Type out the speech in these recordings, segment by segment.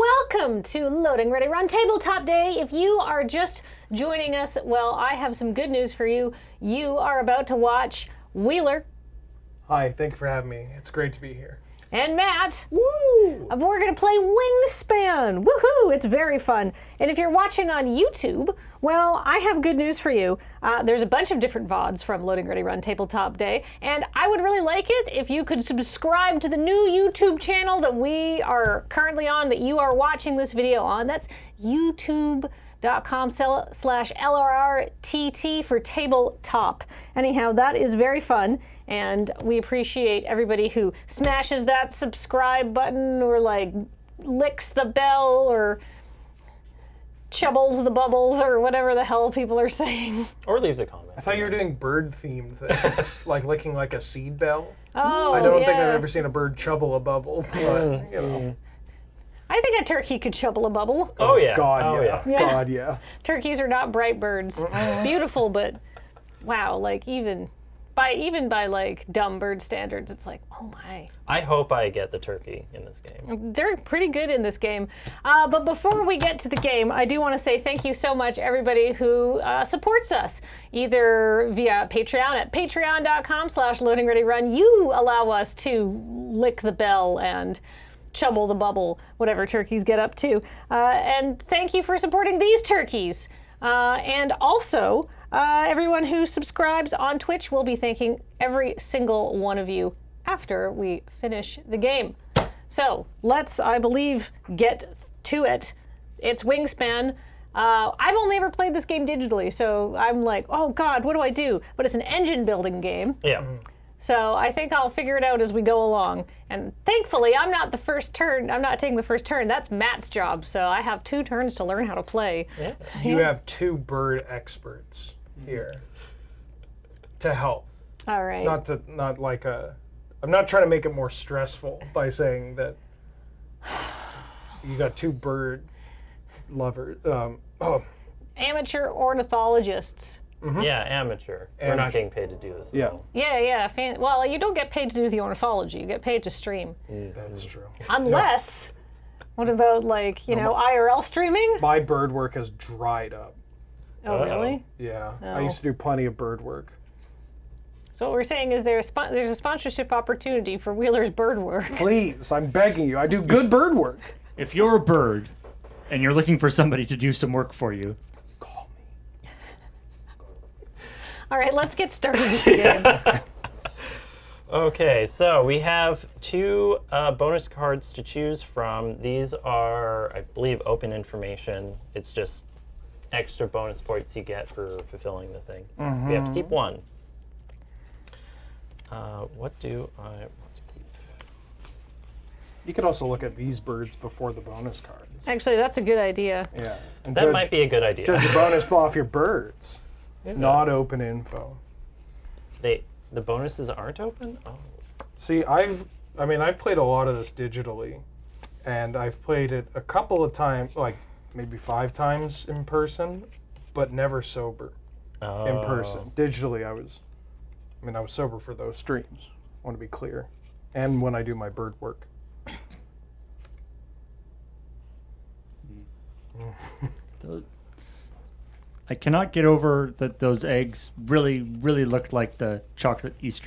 Welcome to Loading Ready Run Tabletop Day. If you are just joining us, well, I have some good news for you. You are about to watch Wheeler. Hi, thank you for having me. It's great to be here. And Matt. Woo! We're going to play Wingspan. Woohoo! It's very fun. And if you're watching on YouTube, well, I have good news for you. There's a bunch of different VODs from Loading Ready Run Tabletop Day, and I would really like it if you could subscribe to the new YouTube channel that we are currently on, that you are watching this video on. That's youtube.com/LRRTT for Tabletop. Anyhow, that is very fun. And we appreciate everybody who smashes that subscribe button or like licks the bell or chubbles the bubbles or whatever the hell people are saying. Or leaves a comment. I thought you were doing bird-themed things, like licking like a seed bell. Oh, I don't yeah. think I've ever seen a bird chubble a bubble, but, you know. I think a turkey could chubble a bubble. Oh, yeah. God, oh, yeah. Yeah. God, yeah. Turkeys are not bright birds. Beautiful, but wow, like even by like dumb bird standards, it's like, oh my. I hope I get the turkey in this game. They're pretty good in this game. But before we get to the game, I do want to say thank you so much, everybody who supports us, either via Patreon at patreon.com/loadingreadyrun. You allow us to lick the bell and chubble the bubble, whatever turkeys get up to. And thank you for supporting these turkeys. And also, everyone who subscribes on Twitch, will be thanking every single one of you after we finish the game. So let's, I believe, get to it. It's Wingspan. I've only ever played this game digitally, so I'm like, oh God, what do I do? But it's an engine building game. Yeah. So I think I'll figure it out as we go along. And thankfully, I'm not the first turn. I'm not taking the first turn. That's Matt's job. So I have 2 turns to learn how to play. Yeah. You have 2 bird experts here to help. All right. I'm not trying to make it more stressful by saying that you got 2 bird lovers. Amateur ornithologists. Mm-hmm. Yeah, amateur. We're not getting paid to do this. Yeah. All. Yeah. Well, you don't get paid to do the ornithology. You get paid to stream. That's true. Unless, what about like, IRL streaming? My bird work has dried up. Oh, really? Yeah. Oh. I used to do plenty of bird work. So what we're saying is there's a sponsorship opportunity for Wheeler's bird work. Please, I'm begging you. I do good bird work. If you're a bird and you're looking for somebody to do some work for you, Call me. All right, let's get started with the game. Okay, so we have 2 bonus cards to choose from. These are, I believe, open information. It's just extra bonus points you get for fulfilling the thing. Mm-hmm. We have to keep 1. What do I want to keep? You could also look at these birds before the bonus cards. Actually, that's a good idea. Yeah. And That might be a good idea. Judge the bonus off your birds. Is Not open info. the bonuses aren't open? Oh. See, I've played a lot of this digitally, and I've played it a couple of times, like maybe 5 times in person, but never sober in person. Digitally, I was sober for those streams. I want to be clear. And when I do my bird work. I cannot get over that those eggs really, really looked like the chocolate eggs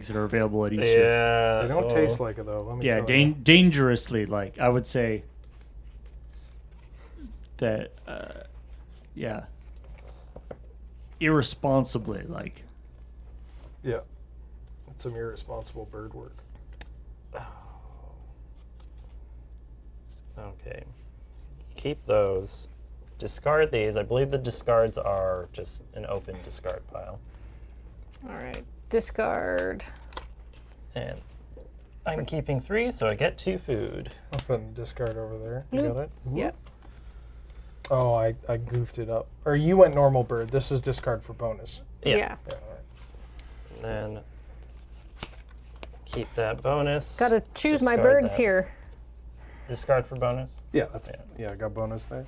that are available at Easter. Yeah. They don't taste like it, though. Let me Yeah, tell you. dangerously like. I would say that, irresponsibly like. Yeah. It's some irresponsible bird work. Okay. Keep those. Discard these. I believe the discards are just an open discard pile. All right, discard. And I'm keeping 3, so I get 2 food. I'll put the discard over there. You got it? Yep. Oh, I goofed it up. Or you went normal bird. This is discard for bonus. Yeah. Yeah, all right. And then keep that bonus. Gotta choose my Discard birds that. here. Discard for bonus. Yeah, I got bonus there.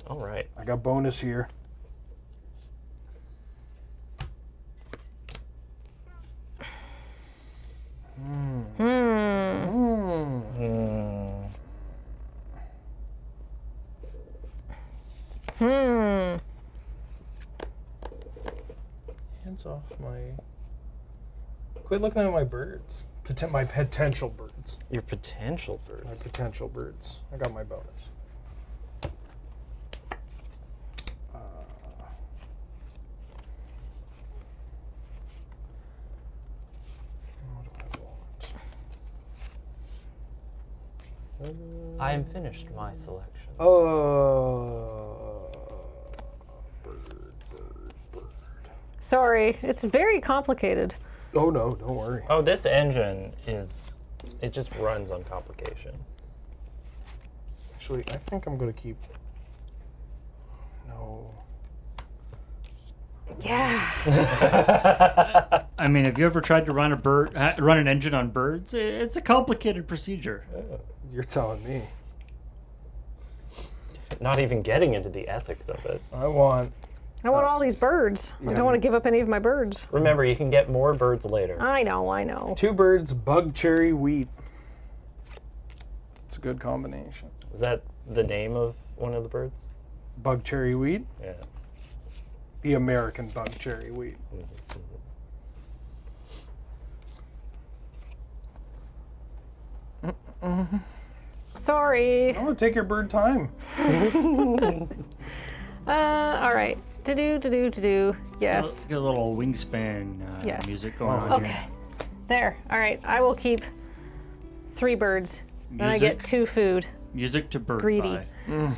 All right. I got bonus here. birds off my... Quit looking at my birds. My potential birds. Your potential birds. My potential birds. I got my bonus. What do I want? I am finished my selections. Bird. Sorry, it's very complicated. Oh no, don't worry. Oh, this engine it just runs on complication. Actually, I think I'm gonna keep. No. Yeah. I mean, have you ever tried to run an engine on birds? It's a complicated procedure. You're telling me. Not even getting into the ethics of it. I want all these birds. I don't want to give up any of my birds. Remember, you can get more birds later. I know. 2 birds, bug, cherry, wheat. It's a good combination. Is that the name of one of the birds? Bug, cherry, wheat. Yeah. The American bug, cherry, wheat. Sorry. I'm gonna take your bird time. All right. To-do. Yes. Get a little Wingspan Yes. music going on Okay. here. There. All right. I will keep 3 birds. And I get 2 food. Music to bird Greedy. by.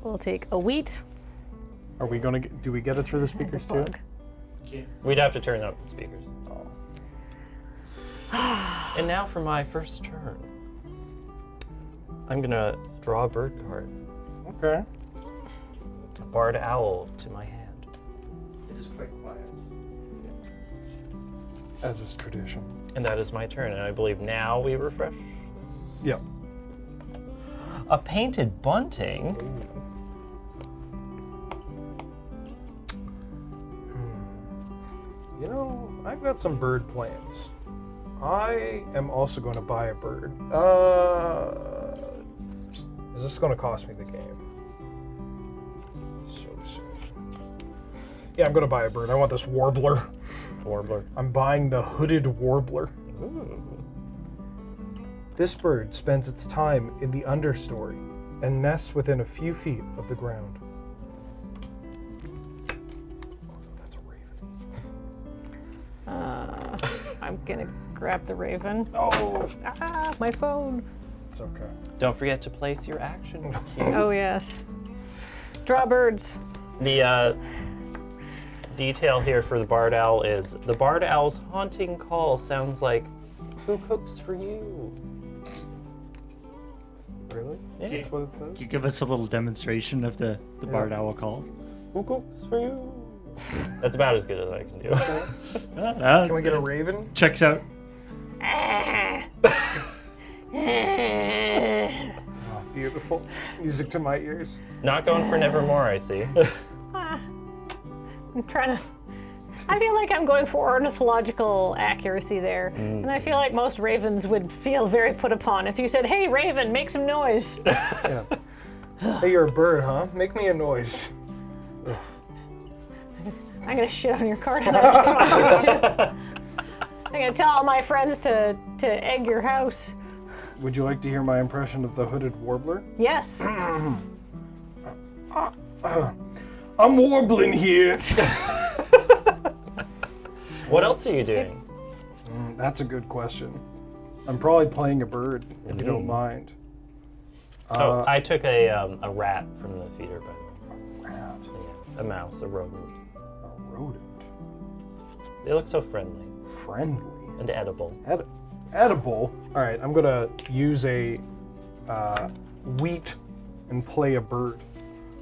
We'll take a wheat. Are we gonna do we get it through the speakers too? Bug. We'd have to turn up the speakers. Oh. And now for my first turn. I'm gonna draw a bird card. Okay. A barred owl to my hand. It is quite quiet. As is tradition. And that is my turn. And I believe now we refresh this. Yep. A painted bunting. You know, I've got some bird plans. I am also going to buy a bird. Is this going to cost me the game? So soon. Yeah, I'm going to buy a bird. I want this warbler. Warbler. I'm buying the hooded warbler. Ooh. This bird spends its time in the understory and nests within a few feet of the ground. That's a raven. I'm gonna grab the raven. Oh, My phone. it's okay. Don't forget to place your action cue. Oh yes. Draw birds. The detail here for the barred owl is the barred owl's haunting call sounds like, "Who cooks for you?" Really? Yeah. That's what it says? Can you give us a little demonstration of the barred owl call? Who cooks for you? That's about as good as I can do. Can we get a raven? Checks out. Oh, beautiful. Music to my ears. Not going for Nevermore, I see. I'm trying to. I feel like I'm going for ornithological accuracy there, and I feel like most ravens would feel very put upon if you said, "Hey, raven, make some noise." Yeah. Hey, you're a bird, huh? Make me a noise. I'm gonna shit on your card. That's what I'm gonna do. I'm gonna tell all my friends to egg your house. Would you like to hear my impression of the hooded warbler? Yes. I'm warbling here. What else are you doing? That's a good question. I'm probably playing a bird, if you don't mind. Oh, I took a rat from the feeder, by the way. Rat. Yeah, a mouse, a rodent. A rodent. They look so friendly Friendly. and edible. Edible. All right, I'm gonna use a wheat and play a bird.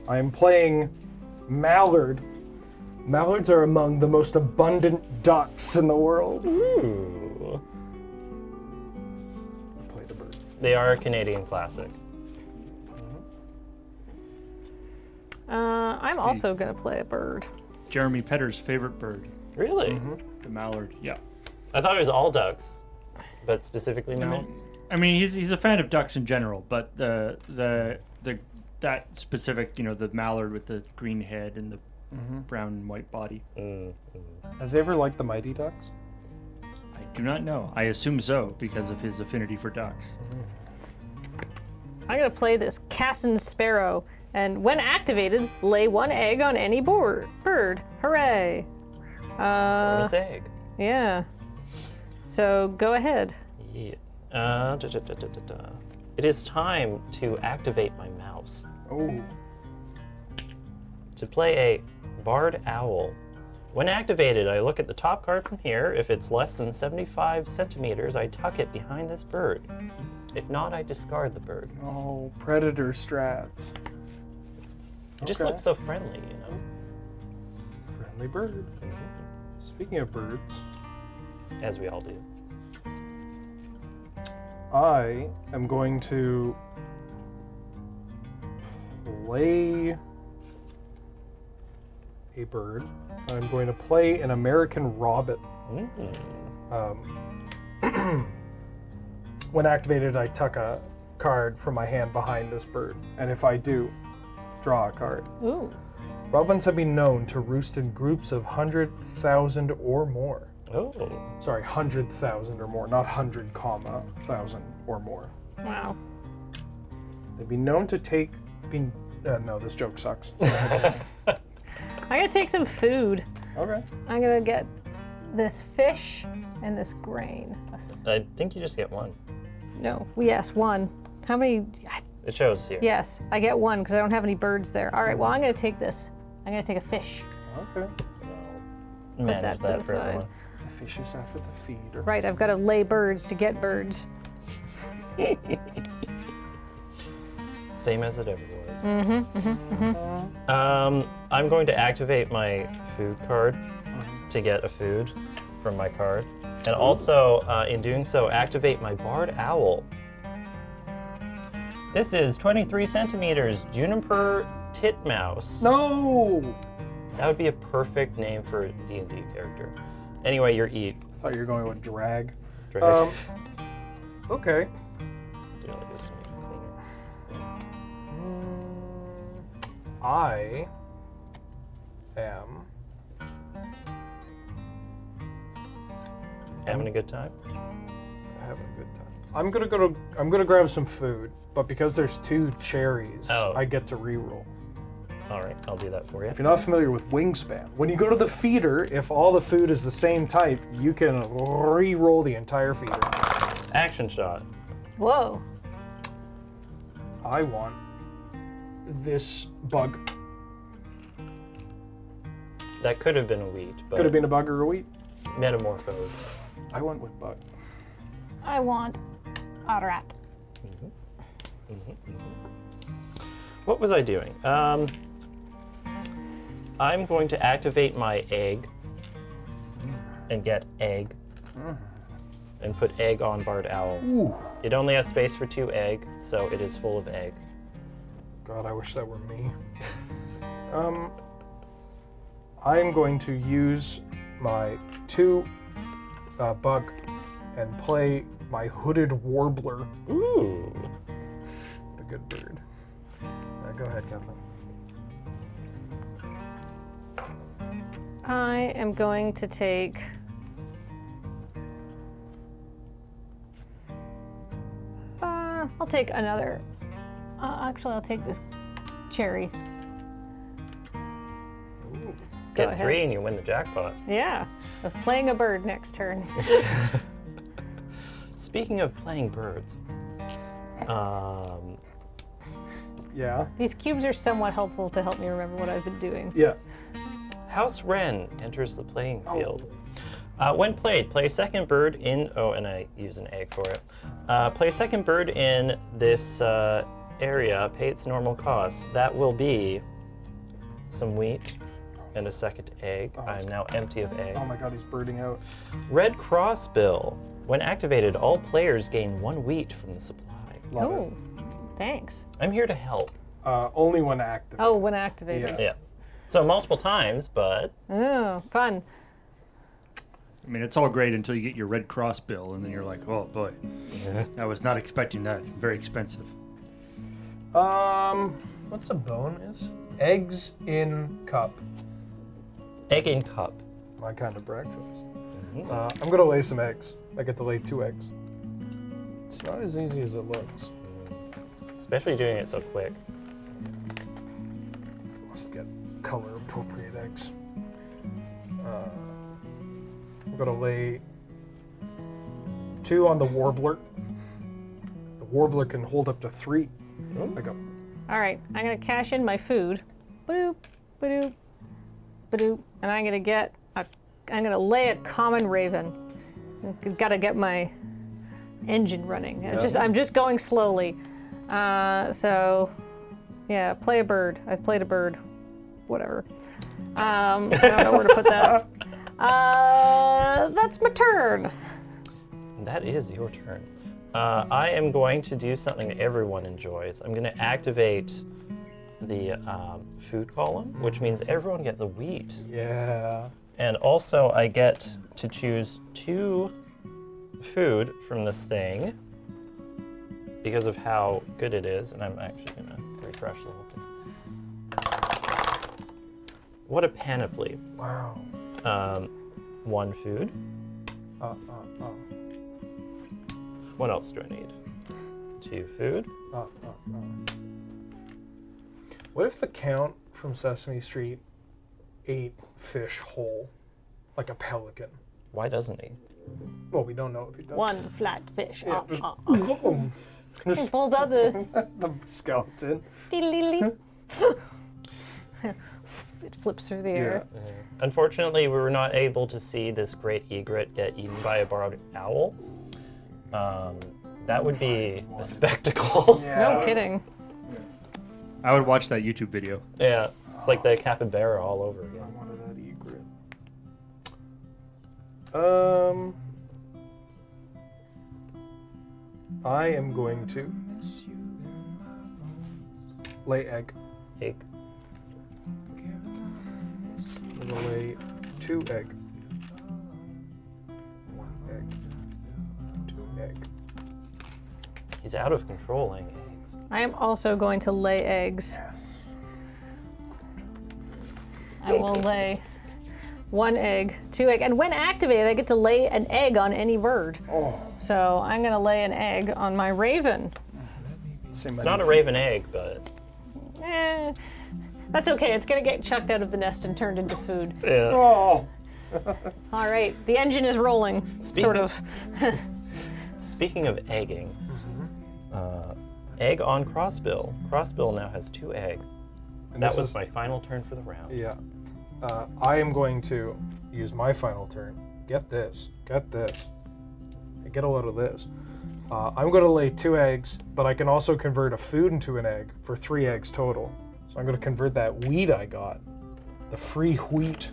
I am playing mallard. Mallards are among the most abundant ducks in the world. Ooh. Play the bird. They are a Canadian classic. I'm Steve. also gonna play a bird. Jeremy Petter's favorite bird, Really? the mallard. Yeah. I thought it was all ducks, but specifically mallards. I mean, he's a fan of ducks in general, but the that specific, the mallard with the green head and the brown and white body. Has he ever liked the Mighty Ducks? I do not know. I assume so because of his affinity for ducks. I'm gonna play this Cassin Sparrow, and when activated, lay 1 egg on any bird. Hooray! Bonus egg. Yeah. So go ahead. Yeah. It is time to activate my mouse. Oh. To play a Barred Owl. When activated, I look at the top card from here. If it's less than 75 centimeters, I tuck it behind this bird. If not, I discard the bird. Oh, predator strats. It just looks so friendly. Friendly bird. Speaking of birds, As we all do. I am going to play a bird. I'm going to play an American robin. When activated, I tuck a card from my hand behind this bird, and if I do, draw a card. Ooh. Robins have been known to roost in groups of 100,000 or more. Oh. Sorry, 100,000 or more, not 100,000 or more. Wow. They've been known to take. No, this joke sucks. I'm gonna take some food. Okay. I'm gonna get this fish and this grain. I think you just get one. No, yes, 1. How many? It shows here. Yes, I get 1 because I don't have any birds there. All right, well, I'm gonna take this. I'm gonna take a fish. Okay. Manage that to that the for side. everyone. The fish is after the feeder. Right, I've got to lay birds to get birds. Same as it ever was. I'm going to activate my food card to get a food from my card. And also, in doing so, activate my Barred Owl. This is 23 centimeters, Juniper Titmouse. No! That would be a perfect name for a D&D character. Anyway, your eat. I thought you were going with drag. Drag. Okay. Do it like this to make it cleaner. I am Having a good time? having a good time. I'm gonna grab some food, but because there's 2 cherries, I get to reroll. All right, I'll do that for you. If you're not familiar with Wingspan, when you go to the feeder, if all the food is the same type, you can re-roll the entire feeder. Action shot. Whoa. I want this bug. That could have been a wheat, but Could have been a bug or a wheat. metamorphosed. I went with bug. I want a rat. What was I doing? I'm going to activate my egg and get egg and put egg on Barred Owl. Ooh. It only has space for 2 egg, so it is full of egg. God, I wish that were me. I am going to use my 2 bug and play my hooded warbler. Ooh. A good bird. Go ahead, Kathleen. I am going to take I'll take another. Actually, I'll take this cherry. Get ahead. 3 and you win the jackpot. Yeah, of playing a bird next turn. Speaking of playing birds, Yeah. These cubes are somewhat helpful to help me remember what I've been doing. Yeah. House Wren enters the playing field. When played, play a second bird in. Oh, and I use an egg for it. Play a second bird in this area. Pay its normal cost. That will be some wheat and a second egg. I'm now empty of egg. Oh my God, he's birding out. Red Crossbill. When activated, all players gain 1 wheat from the supply. Love Oh, thanks. I'm here to help. it. Only when active. Oh, when activated. Yeah. Yeah. So multiple times, but Oh, fun. I mean, it's all great until you get your Red Cross bill, and then you're like, oh boy, I was not expecting that. Very expensive. What's a bonus? Eggs in cup. Egg in cup. My kind of breakfast. Mhm. I'm gonna lay some eggs. I get to lay 2 eggs. It's not as easy as it looks. Especially doing it so quick. Must get color appropriate eggs. I'm gonna lay 2 on the warbler. The warbler can hold up to 3. I go. All right, I'm gonna cash in my food. Badoop, badoop, badoop, and I'm gonna lay a common raven. I've got to get my engine running. I'm just going slowly. So, yeah, play a bird. I've played a bird. Whatever. I don't know where to put that. That's my turn. That is your turn. I am going to do something that everyone enjoys. I'm going to activate the food column, which means everyone gets a wheat. Yeah. And also, I get to choose 2 food from the thing because of how good it is. And I'm actually going to refresh the whole thing. What a panoply. Wow. 1 food. What else do I need? 2 food. What if the Count from Sesame Street ate fish whole, like a pelican? Why doesn't he? Well, we don't know if he does. 1 flat fish. Yeah, He pulls out the the skeleton. it flips through the air. Unfortunately, we were not able to see this great egret get eaten by a barred owl. That would be a spectacle. No kidding. I would watch that YouTube video. Yeah, it's like the capybara all over I again. wanted that egret. I am going to lay egg. Egg. I'm gonna lay 2 egg. 1 egg. 2 egg. He's out of control laying eggs. I am also going to lay eggs. I will lay 1 egg, 2 egg, and when activated, I get to lay an egg on any bird. Oh. So I'm gonna lay an egg on my raven. It's not a raven egg, but That's okay. It's gonna get chucked out of the nest and turned into food. yeah. Oh. All right, the engine is rolling, sort of. Speaking of egging, egg on Crossbill. Crossbill now has 2 eggs. And That this was is- my final turn for the round. Yeah. I am going to use my final turn. Get this. Get this. Get a load of this. I'm going to lay 2 eggs, but I can also convert a food into an egg for 3 eggs total. So I'm going to convert that wheat I got, the free wheat,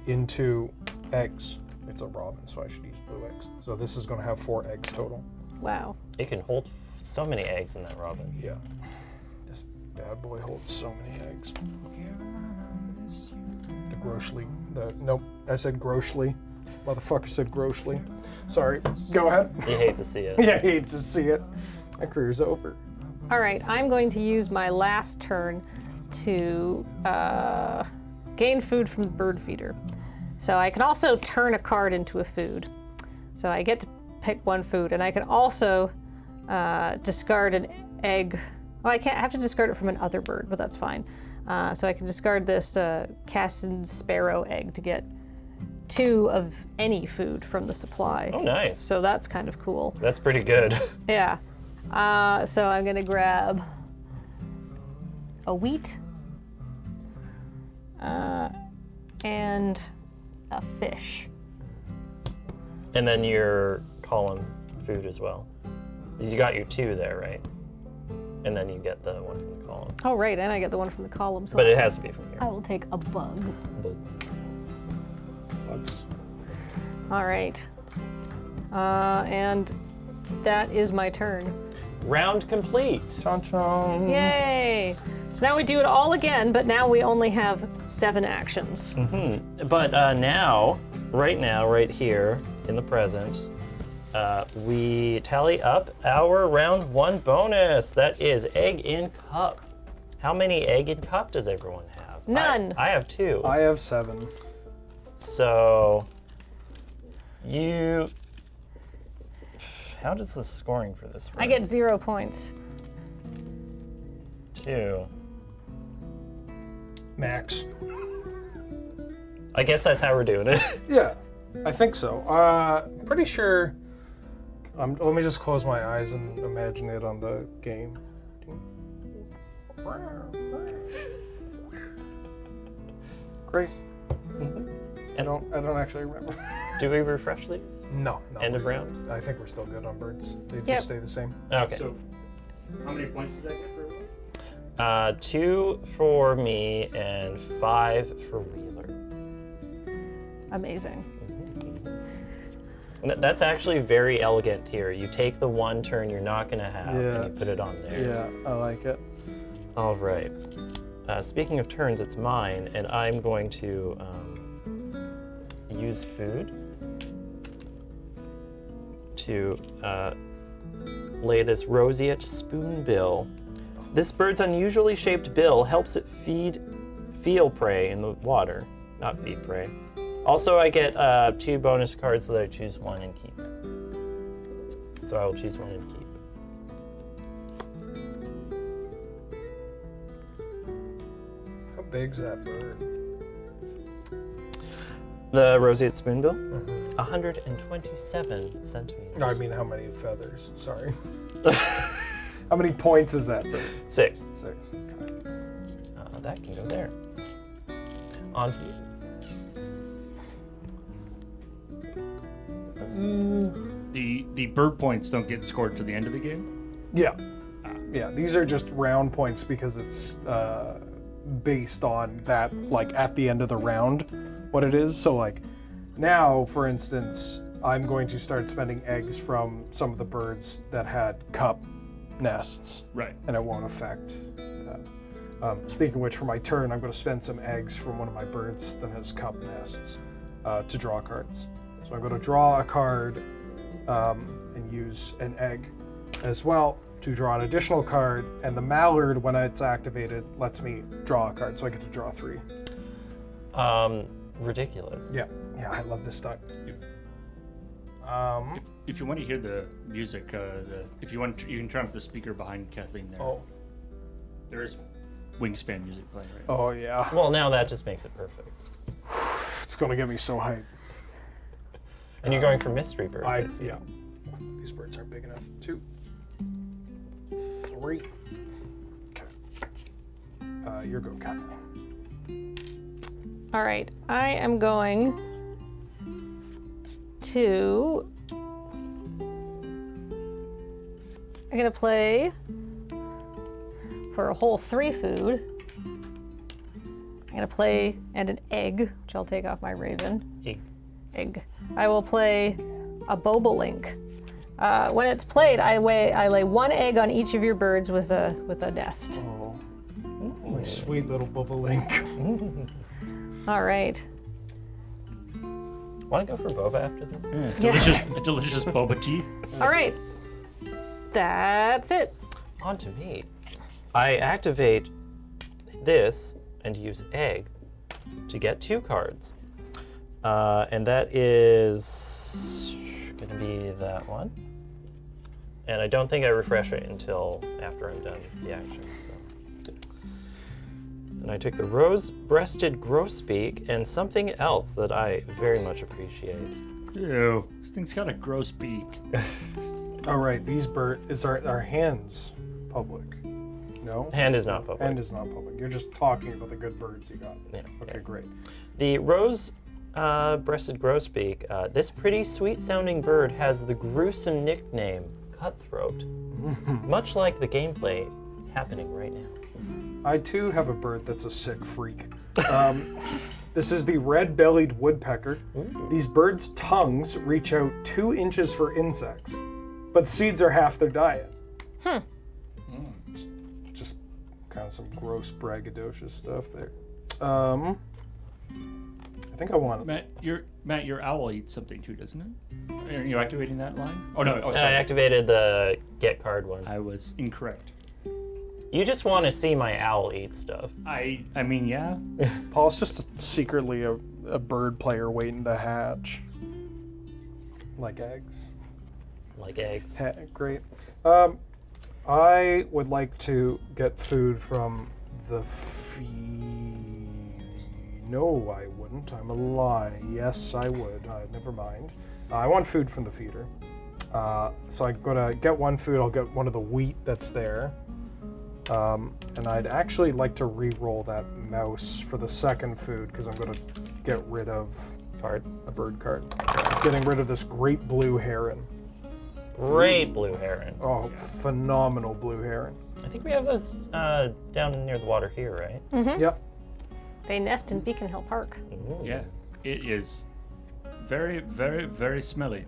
into eggs. It's a robin, so I should use blue eggs. So this is going to have 4 eggs total. Wow. It can hold so many eggs in that robin. Yeah. This bad boy holds so many eggs. The grossly. Nope, I said grossly. Motherfucker said grossly. Sorry. Go ahead. You hate to see it. Yeah, I hate to see it. My career's over. All right, I'm going to use my last turn to gain food from the bird feeder. So I can also turn a card into a food. So I get to pick 1 food, and I can also discard an egg. Oh, I have to discard it from an other bird, but that's fine. So I can discard this Cassin sparrow egg to get 2 of any food from the supply. Oh, nice. So that's kind of cool. That's pretty good. Yeah. So I'm gonna grab a wheat and a fish. And then your column food as well. You got your 2 there, right? And then you get the 1 from the column. Oh, right, and I get the 1 from the column. So But it has to be from I here. will take a bug. Bugs. All right. And that is my turn. Round complete. Chon chon. Yay! So now we do it all again, but now we only have 7 actions. But now, right here, in the present, we tally up our round 1 bonus. That is egg in cup. How many egg in cup does everyone have? None. I have 2. I have 7. So how does the scoring for this work? I get 0 points. 2. Max. I guess that's how we're doing it. Yeah, I think so. Pretty sure. Let me just close my eyes and imagine it on the game. Great. I don't actually remember. Do we refresh these? No. End of round? I think we're still good on birds. They Yep. just stay the same. Okay. So, how many points does that get for everyone? 2 for me and 5 for Wheeler. Amazing. And that's actually very elegant here. You take the 1 turn you're not going to have Yeah. and you put it on there. Yeah, I like it. All right. Speaking of turns, it's mine, and I'm going to use food to lay this roseate spoonbill. This bird's unusually shaped bill helps it feel prey in the water, not feed prey. Also, I get 2 bonus cards so that I choose 1 and keep. So I will choose 1 and keep. How big's that bird? The roseate spoonbill, 127 centimeters. No, I mean how many feathers? Sorry. How many points is that bird? 6. 6. Okay. That can go there. On to you. The bird points don't get scored to the end of the game. Yeah. Yeah, these are just round points because it's based on that, like, at the end of the round, what it is. So, like, now, for instance, I'm going to start spending eggs from some of the birds that had cup nests. Right. And it won't affect that. Speaking of which, for my turn, I'm going to spend some eggs from one of my birds that has cup nests to draw cards. So I'm going to draw a card and use an egg as well to draw an additional card, and the mallard, when it's activated, lets me draw a card, so I get to draw 3. Ridiculous. Yeah, I love this stuff. If you want to hear the music, if you want, you can turn up the speaker behind Kathleen there. Oh, There is Wingspan music playing right now. oh yeah, Well, now that just makes it perfect. it's gonna get me so hyped. And you're going for mystery birds. I see. Yeah, these birds aren't big enough. 2, 3. Okay. Your go, Kathleen. All right, I am going to. I'm gonna play for a whole 3 food. I'm gonna play and an egg, which I'll take off my raven. Egg. I will play a bobolink. When it's played, I lay 1 egg on each of your birds with a nest. Oh, my sweet little bobolink. All right. Want to go for boba after this? Yeah, delicious boba tea. All right. That's it. On to me. I activate this and use egg to get 2 cards. And that is going to be that one. And I don't think I refresh it until after I'm done the action. So. And I took the rose-breasted grosbeak and something else that I very much appreciate. Ew, this thing's got a gross beak. All right, these birds are hands public? No. Hand is not public. Hand is not public. You're just talking about the good birds you got. Yeah, Okay, yeah. great. The rose-breasted grosbeak, this pretty sweet-sounding bird has the gruesome nickname Cutthroat, much like the gameplay happening right now. I too have a bird that's a sick freak. This is the red-bellied woodpecker. Ooh. These birds' tongues reach out 2 inches for insects, but seeds are half their diet. Just kind of some gross braggadocious stuff there. I think I want Matt, your owl eats something too, doesn't it? Are you activating that line? Oh no! Oh, I sorry. activated the get card one. I was incorrect. You just want to see my owl eat stuff. I mean, yeah. Paul's just secretly a bird player waiting to hatch. Like eggs. Like eggs. Great. I would like to get food from the No, I wouldn't. I'm a lie. Yes, I would. Never mind. I want food from the feeder. So I'm gonna get one food. I'll get one of the wheat that's there. And I'd actually like to re-roll that mouse for the second food because I'm gonna get rid of a bird card. Getting rid of this great blue heron. Great blue heron. Oh, phenomenal blue heron. I think we have those down near the water here, right? Mm-hmm. Yep. They nest in Beacon Hill Park. Ooh. Yeah, it is very, very, very smelly.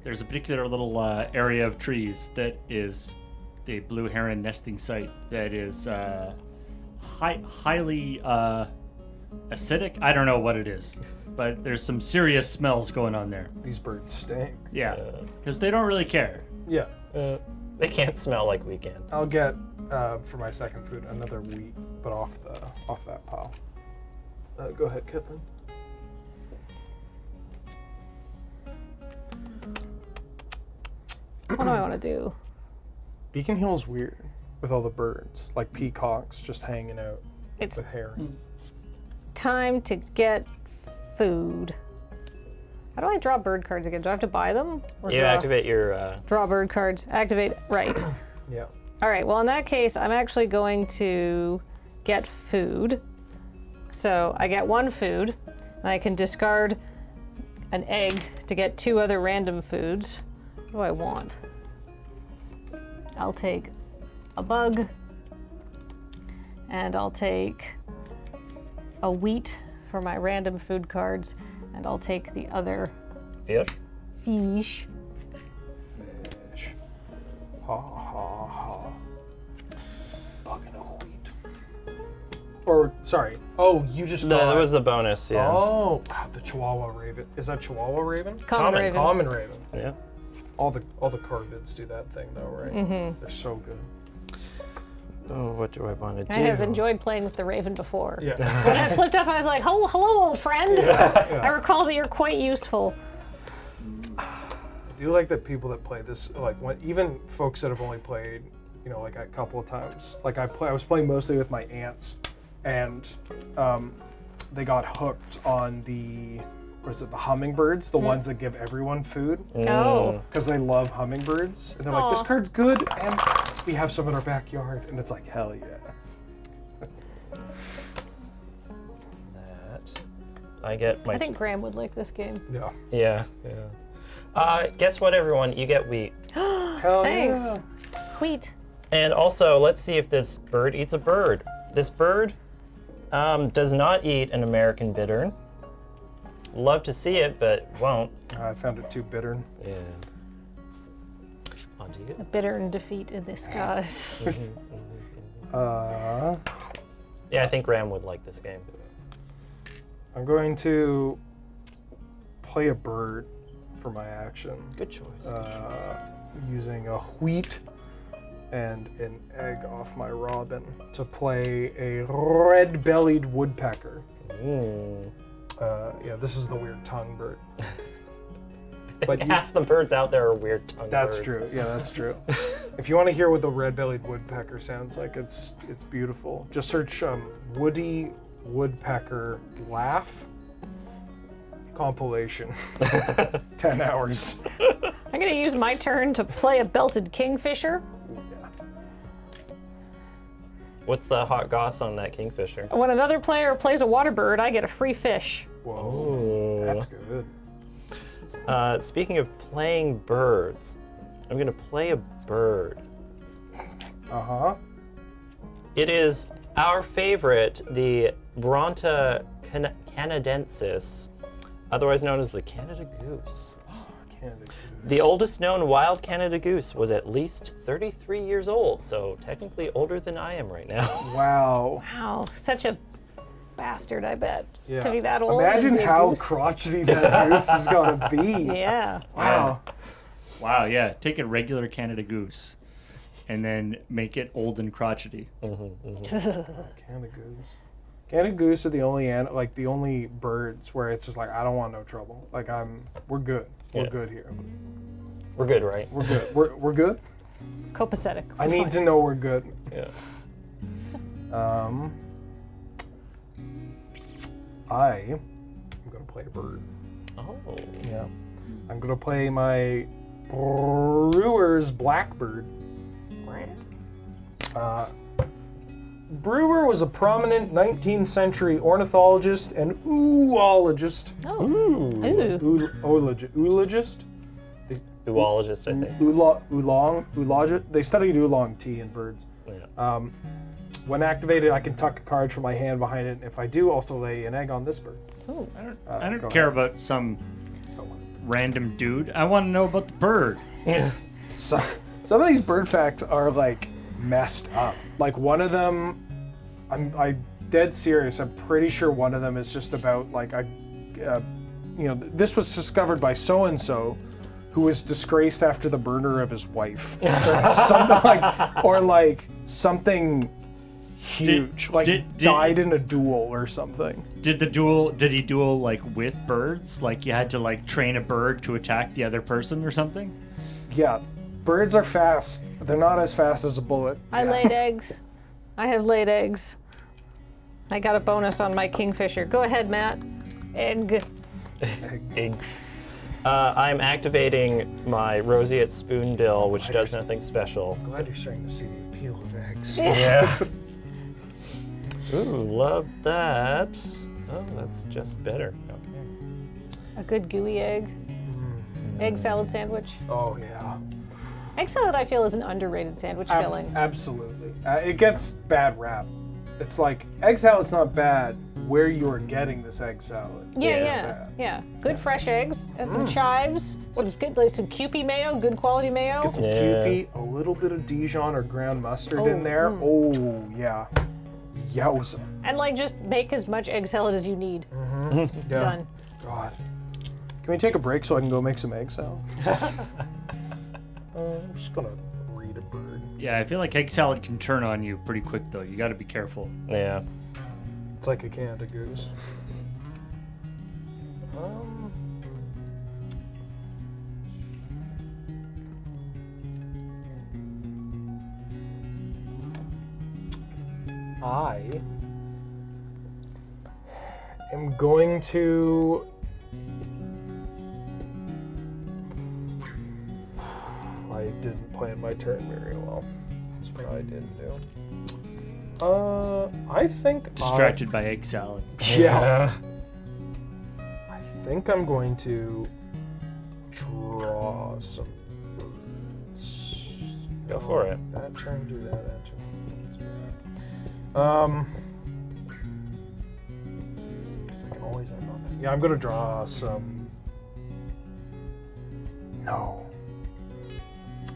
There's a particular little area of trees that is the blue heron nesting site that is highly acidic. I don't know what it is, but there's some serious smells going on there. These birds stink. Yeah, because they don't really care. Yeah. They can't smell like we can. I'll get for my second food another wheat, but off that pile. Go ahead, Kitlin. What do I want to do? Beacon Hill's weird with all the birds, like peacocks just hanging out It's with herring. time to get food. How do I draw bird cards again? Do I have to buy them? Or You activate your. draw bird cards. Activate. Right. Yeah. All right. Well, in that case, I'm actually going to get food. So I get one food, and I can discard an egg to get two other random foods. What do I want? I'll take a bug, and I'll take a wheat for my random food cards, and I'll take the other Fish? fish. Fish. Ha ha ha. Bug and a wheat. Or sorry. Oh, you just No, got that was the bonus, yeah. Oh, the Chihuahua Raven. Is that Chihuahua Raven? Common raven. Common Raven. Yeah. All the corvids do that thing though, right? Mm-hmm. They're so good. Oh, what do I want to do? I have enjoyed playing with the raven before. Yeah. When I flipped up, I was like, "Oh, hello, old friend." I recall that you're quite useful. I do like that people that play this, like when even folks that have only played, like a couple of times. Like I was playing mostly with my aunts, and they got hooked on the hummingbirds, the ones that give everyone food, Oh. because they love hummingbirds, and they're like, this Aw. card's good, and we have some in our backyard, and it's like, hell yeah. That. I get my. I think Graham would like this game. Yeah. Yeah. Guess what, everyone? You get wheat. Hell Thanks. yeah. Wheat. And also, let's see if this bird eats a bird. This bird does not eat an American bittern. Love to see it, but won't. I found it too bitter. Yeah. On to you. A bitter defeat in the skies. Yeah, I think Graham would like this game. I'm going to play a bird for my action. Good choice. Using a wheat and an egg off my robin to play a red-bellied woodpecker. Ooh. Yeah, this is the weird tongue bird. But half the birds out there are weird tongue That's birds. true. Yeah, that's true. If you want to hear what the red-bellied woodpecker sounds like, it's beautiful. Just search Woody Woodpecker Laugh compilation. 10 hours. I'm going to use my turn to play a belted kingfisher. What's the hot goss on that kingfisher? When another player plays a water bird, I get a free fish. Whoa, Ooh. that's good. Speaking of playing birds, I'm gonna play a bird. Uh-huh. It is our favorite, the Bronta canadensis, otherwise known as the Canada goose. Canada goose. The oldest known wild Canada goose was at least 33 years old, so technically older than I am right now. Wow. Wow, such a bastard, I bet. Yeah. To be that old. Imagine and be a how goose. crotchety that goose is gonna be. Yeah. Wow. Wow, yeah. Take a regular Canada goose and then make it old and crotchety. Canada goose. Canada goose are the only the only birds where it's just like I don't want no trouble. Like we're good. We're Yeah. good here. We're good, right? We're good. We're good. Copacetic. I need to know we're good. Yeah. I'm gonna play a bird. Oh. Yeah. I'm gonna play my Brewer's Blackbird. Brewer was a prominent 19th century ornithologist and oologist. Oh. Ooh. Oologist? Zoologist, I think. Oologist? They studied oolong tea in birds. Yeah. When activated, I can tuck a card from my hand behind it. If I do, also lay an egg on this bird. Ooh. I don't go care ahead. about some random dude. I want to know about the bird. So, some of these bird facts are like messed up. Like one of them, I'm dead serious. I'm pretty sure one of them is just about like this was discovered by so and so, who was disgraced after the murder of his wife, or something huge, died in a duel or something. Did he duel like with birds? Like you had to like train a bird to attack the other person or something? Yeah, birds are fast. They're not as fast as a bullet. I laid eggs. I have laid eggs. I got a bonus on my kingfisher. Go ahead, Matt. Egg. Egg. I'm activating my roseate spoonbill, which does nothing special. I'm glad you're starting to see the appeal of eggs. Yeah. Ooh, love that. Oh, that's just better. Okay. A good gooey egg. Egg salad sandwich. Oh yeah. Egg salad, I feel, is an underrated sandwich filling. Absolutely. It gets bad rap. It's like egg salad's not bad. Where you are getting this egg salad. Yeah. Good fresh eggs and some chives. Some Kewpie mayo, good quality mayo. Get some Yeah. Kewpie, a little bit of Dijon or ground mustard in there. Oh yeah. Yowza. And just make as much egg salad as you need. Yeah. Done. God. Can we take a break so I can go make some egg salad? I'm just gonna read a bird. Yeah, I feel like egg salad can turn on you pretty quick though. You got to be careful. Yeah. It's like a Canada goose. I am going to I didn't plan my turn very well. That's what I didn't do. I think Distracted by egg salad. Yeah. I think I'm going to draw some birds. Go for it. That turn, do that turn. Guess I can always end on that. Yeah, I'm gonna draw some. No.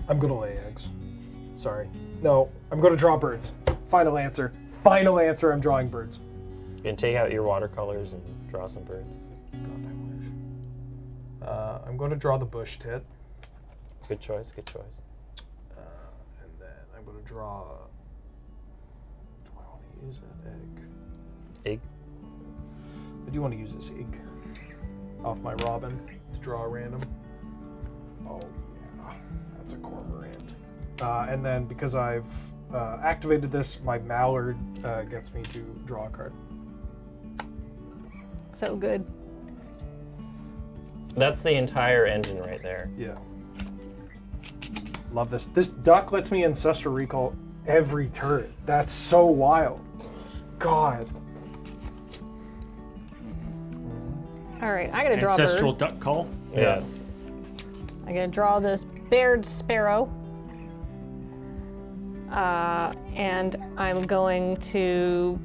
I'm gonna lay eggs. Sorry. No, I'm gonna draw birds. Final answer. Final answer, I'm drawing birds. You can take out your watercolors and draw some birds. God, I wish. I'm going to draw the bush tit. Good choice, good choice. And then I'm going to draw... Do I want to use that egg? Egg? I do want to use this egg off my robin to draw a random. Oh, yeah. That's a cormorant. And then because I've activated this, my mallard gets me to draw a card. So good. That's the entire engine right there. Yeah. Love this. This duck lets me ancestral recall every turn. That's so wild. God. All right, I gotta draw a bird. Ancestral duck call. Yeah. I'm gonna draw this Baird sparrow. And I'm going to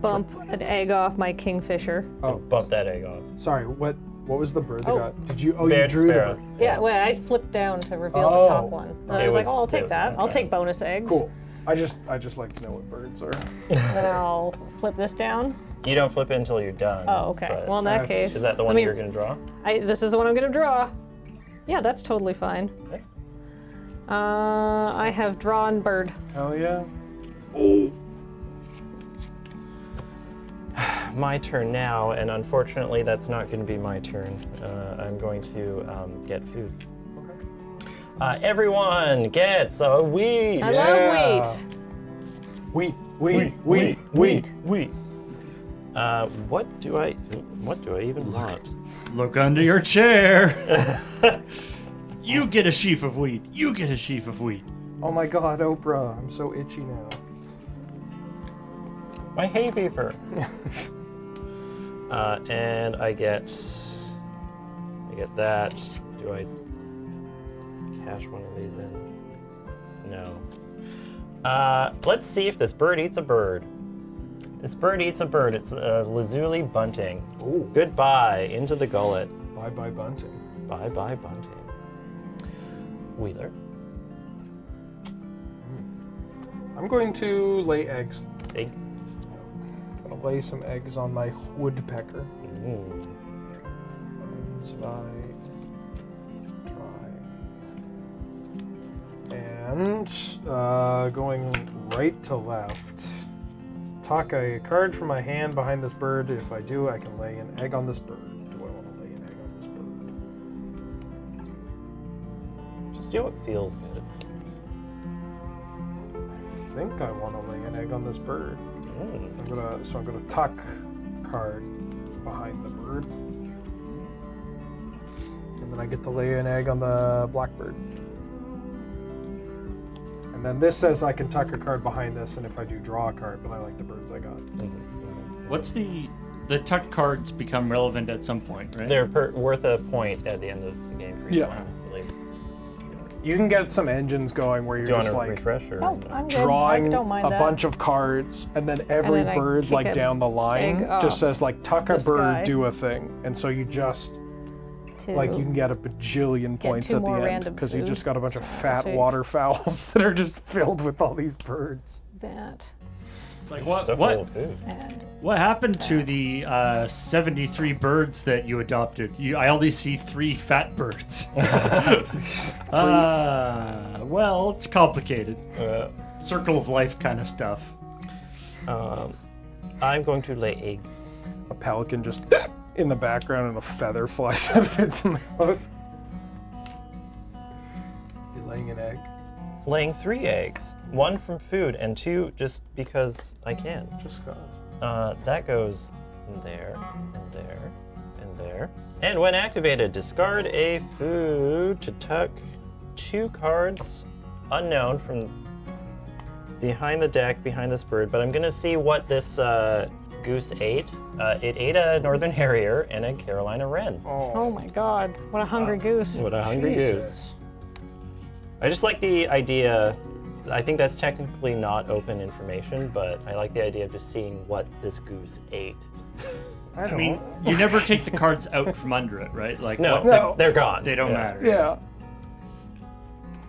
bump an egg off my kingfisher. Oh, Bump that egg off. sorry. What was the bird that Oh. got? Did you? Oh, Baird you drew sparrow. the bird. Yeah, I flipped down to reveal the top Oh. one. And I It was like, was- oh, I'll it take was- that. I'll okay. take bonus eggs. Cool. I just like to know what birds are. Then I'll flip this down. You don't flip it until you're done. Oh, okay. but- Well, in that That's- case, Is that the one you're going to draw? This is the one I'm going to draw. Yeah, that's totally fine. Okay. I have drawn bird. Hell yeah. My turn now, and unfortunately, that's not going to be my turn. I'm going to get food. Everyone gets a wheat. I Yeah. love wheat. Wheat. Wheat. What do I even want? Look under your chair. You get a sheaf of wheat. You get a sheaf of wheat. Oh my God, Oprah, I'm so itchy now. My hay fever. And I get that. Do I cash one of these in? No. Let's see if this bird eats a bird. This bird eats a bird. It's a lazuli bunting. Ooh. Goodbye, into the gullet. Bye-bye bunting. Bye-bye bunting. Wheeler. I'm going to lay eggs. Egg. I'm gonna lay some eggs on my woodpecker. Ooh. And going right to left. Tuck a card from my hand behind this bird. If I do, I can lay an egg on this bird. Do I want to lay an egg on this bird? Just do what feels good. I think I want to lay an egg on this bird. Mm. I'm gonna tuck card behind the bird. And then I get to lay an egg on the blackbird. And then this says I can tuck a card behind this, and if I do, draw a card, but I like the birds I got. What's the tuck cards become relevant at some point, right? They're worth a point at the end of the game for each Yeah. one, I believe. You can get some engines going where you're Do you want just to like refresh or Oh, no? I'm good. drawing I don't mind a that. bunch of cards, and then every then I bird kick like a down the line egg off just says like tuck a this bird, guy. do a thing, and so you just to like you can get a bajillion points two at the more end random because you food. just got a bunch of fat take. waterfowls that are just filled with all these birds. that It's like So full what of food. and what happened to the 73 birds that you adopted? I only see 3 fat birds. Well, it's complicated. Circle of life kind of stuff. I'm going to lay egg. A pelican just in the background and a feather flies out of its mouth. You're laying an egg? Laying 3 eggs. 1 from food and 2 just because I can. Just cause. That goes there, and there, and there. And when activated, discard a food to tuck 2 cards unknown from behind the deck, behind this bird. But I'm gonna see what this goose ate. It ate a northern harrier and a Carolina wren. oh my god, what a hungry goose. What a hungry goose. Jesus. I just like the idea. I think that's technically not open information, but I like the idea of just seeing what this goose ate. I I mean, you never take the cards out from under it, right? Like No, what- No. they're gone. they don't Yeah. matter. yeah.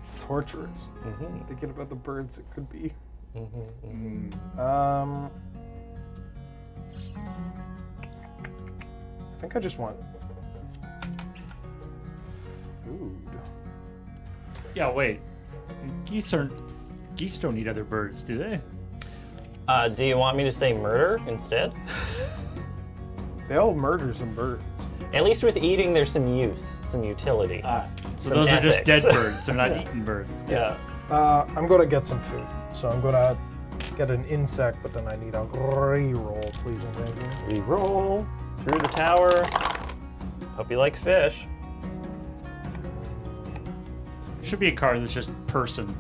It's torturous. Mhm. Thinking about the birds it could be. Mhm, mhm. I think I just want food. Yeah, wait. Geese don't eat other birds, do they? Do you want me to say murder instead? They'll murder some birds. At least with eating, there's some use, some utility. So Some those are just ethics. dead birds. They're not eating birds. Yeah. I'm gonna get some food. So I'm gonna get an insect, but then I need a reroll, please and thank you. We roll through the tower. Hope you like fish. Should be a card that's just person.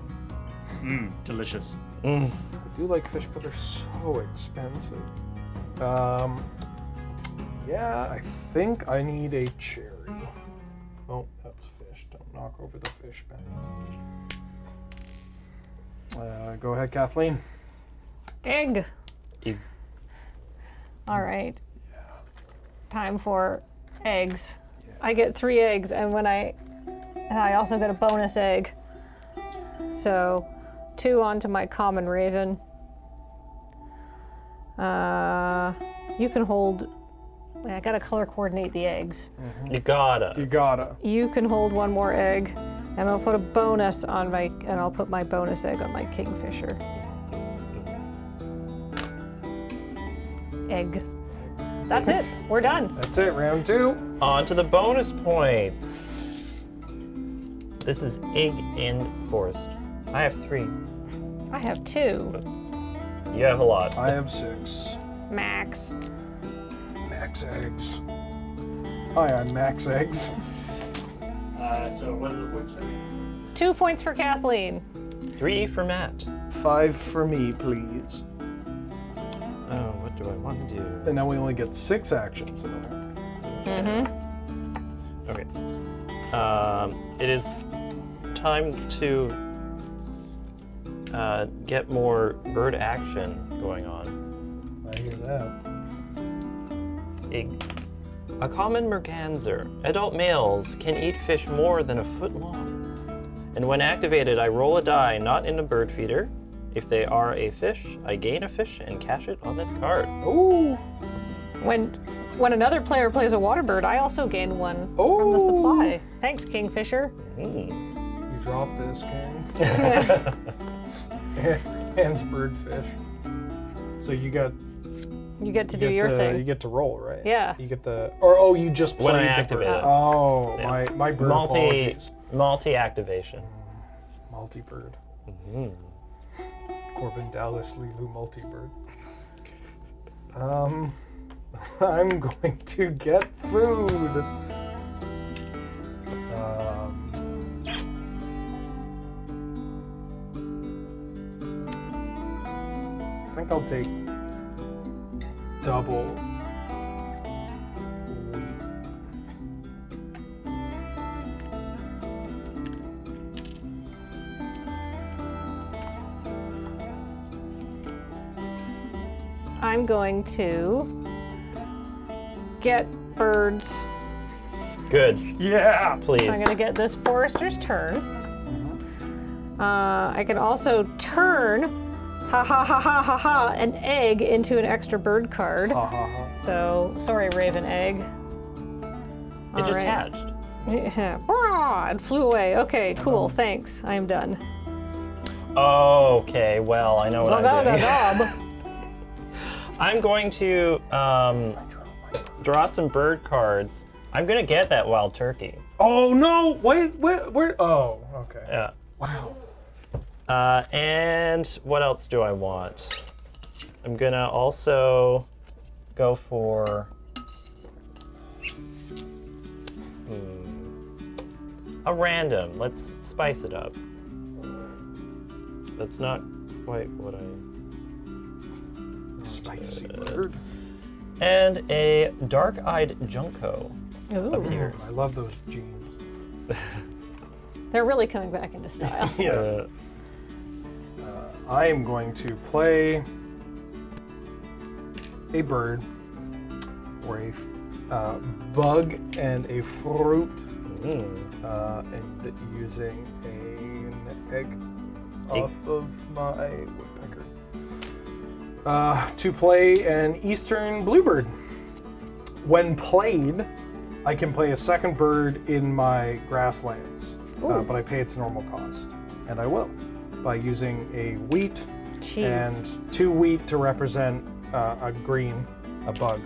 Delicious. Mm. I do like fish, but they're so expensive. Yeah, I think I need a cherry. Oh, that's fish. Don't knock over the fish bin. Go ahead, Kathleen. Egg. Egg. All right. Time for eggs. I get 3 eggs, and I also get a bonus egg. So 2 onto my common raven. You can hold. I gotta color coordinate the eggs. You gotta. You gotta. You can hold 1 more egg, and I'll put a bonus on my. And I'll put my bonus egg on my kingfisher. Egg. That's it. We're done. That's it, round 2. On to the bonus points. This is egg in forest. I have 3. I have 2. You have a lot. I have 6. Max. Max eggs. Hi, I'm Max Eggs. So what are the points there? 2 points for Kathleen. 3 for Matt. 5 for me, please. Oh, what do I want to do? And now we only get 6 actions in a round. Okay. It is time to get more bird action going on. I hear that. A common merganser. Adult males can eat fish more than a foot long. And when activated, I roll a die not in a bird feeder. If they are a fish, I gain a fish and cash it on this card. Ooh. When another player plays a water bird, I also gain 1 from the supply. Thanks, Kingfisher. You dropped this, King. Hands birdfish. So you get do your thing. You get to roll, right? Yeah. You get the you just played When I the activate bird. it. Oh, Yeah. my bird apologies. Multi-activation. Multi-bird. Corbin Dallas Lilu multi-bird. I'm going to get food. I think I'll take double wheat. I'm going to get birds. Good. Yeah. Please. I'm going to get this forester's turn. I can also turn, an egg into an extra bird card. Ha ha ha. So, sorry, raven egg. It just Alright. hatched. Yeah. It flew away. Okay, cool. Thanks. I am done. Okay, well, I know what Well, I'm that was doing. a knob. I'm going to draw some bird cards. I'm going to get that wild turkey. Oh no! Wait, where? Oh, okay. Yeah. Wow. And what else do I want? I'm going to also go for a random. Let's spice it up. That's not quite what I... Spicy bird. And a dark-eyed junco Ooh. appears. I love those jeans. They're really coming back into style. Yeah. I am going to play a bird or a bug and a fruit, and using an egg off of my woodpecker. To play an eastern bluebird. When played, I can play a second bird in my grasslands, but I pay its normal cost, and I will, by using a wheat Jeez. and 2 wheat to represent a green, a bug,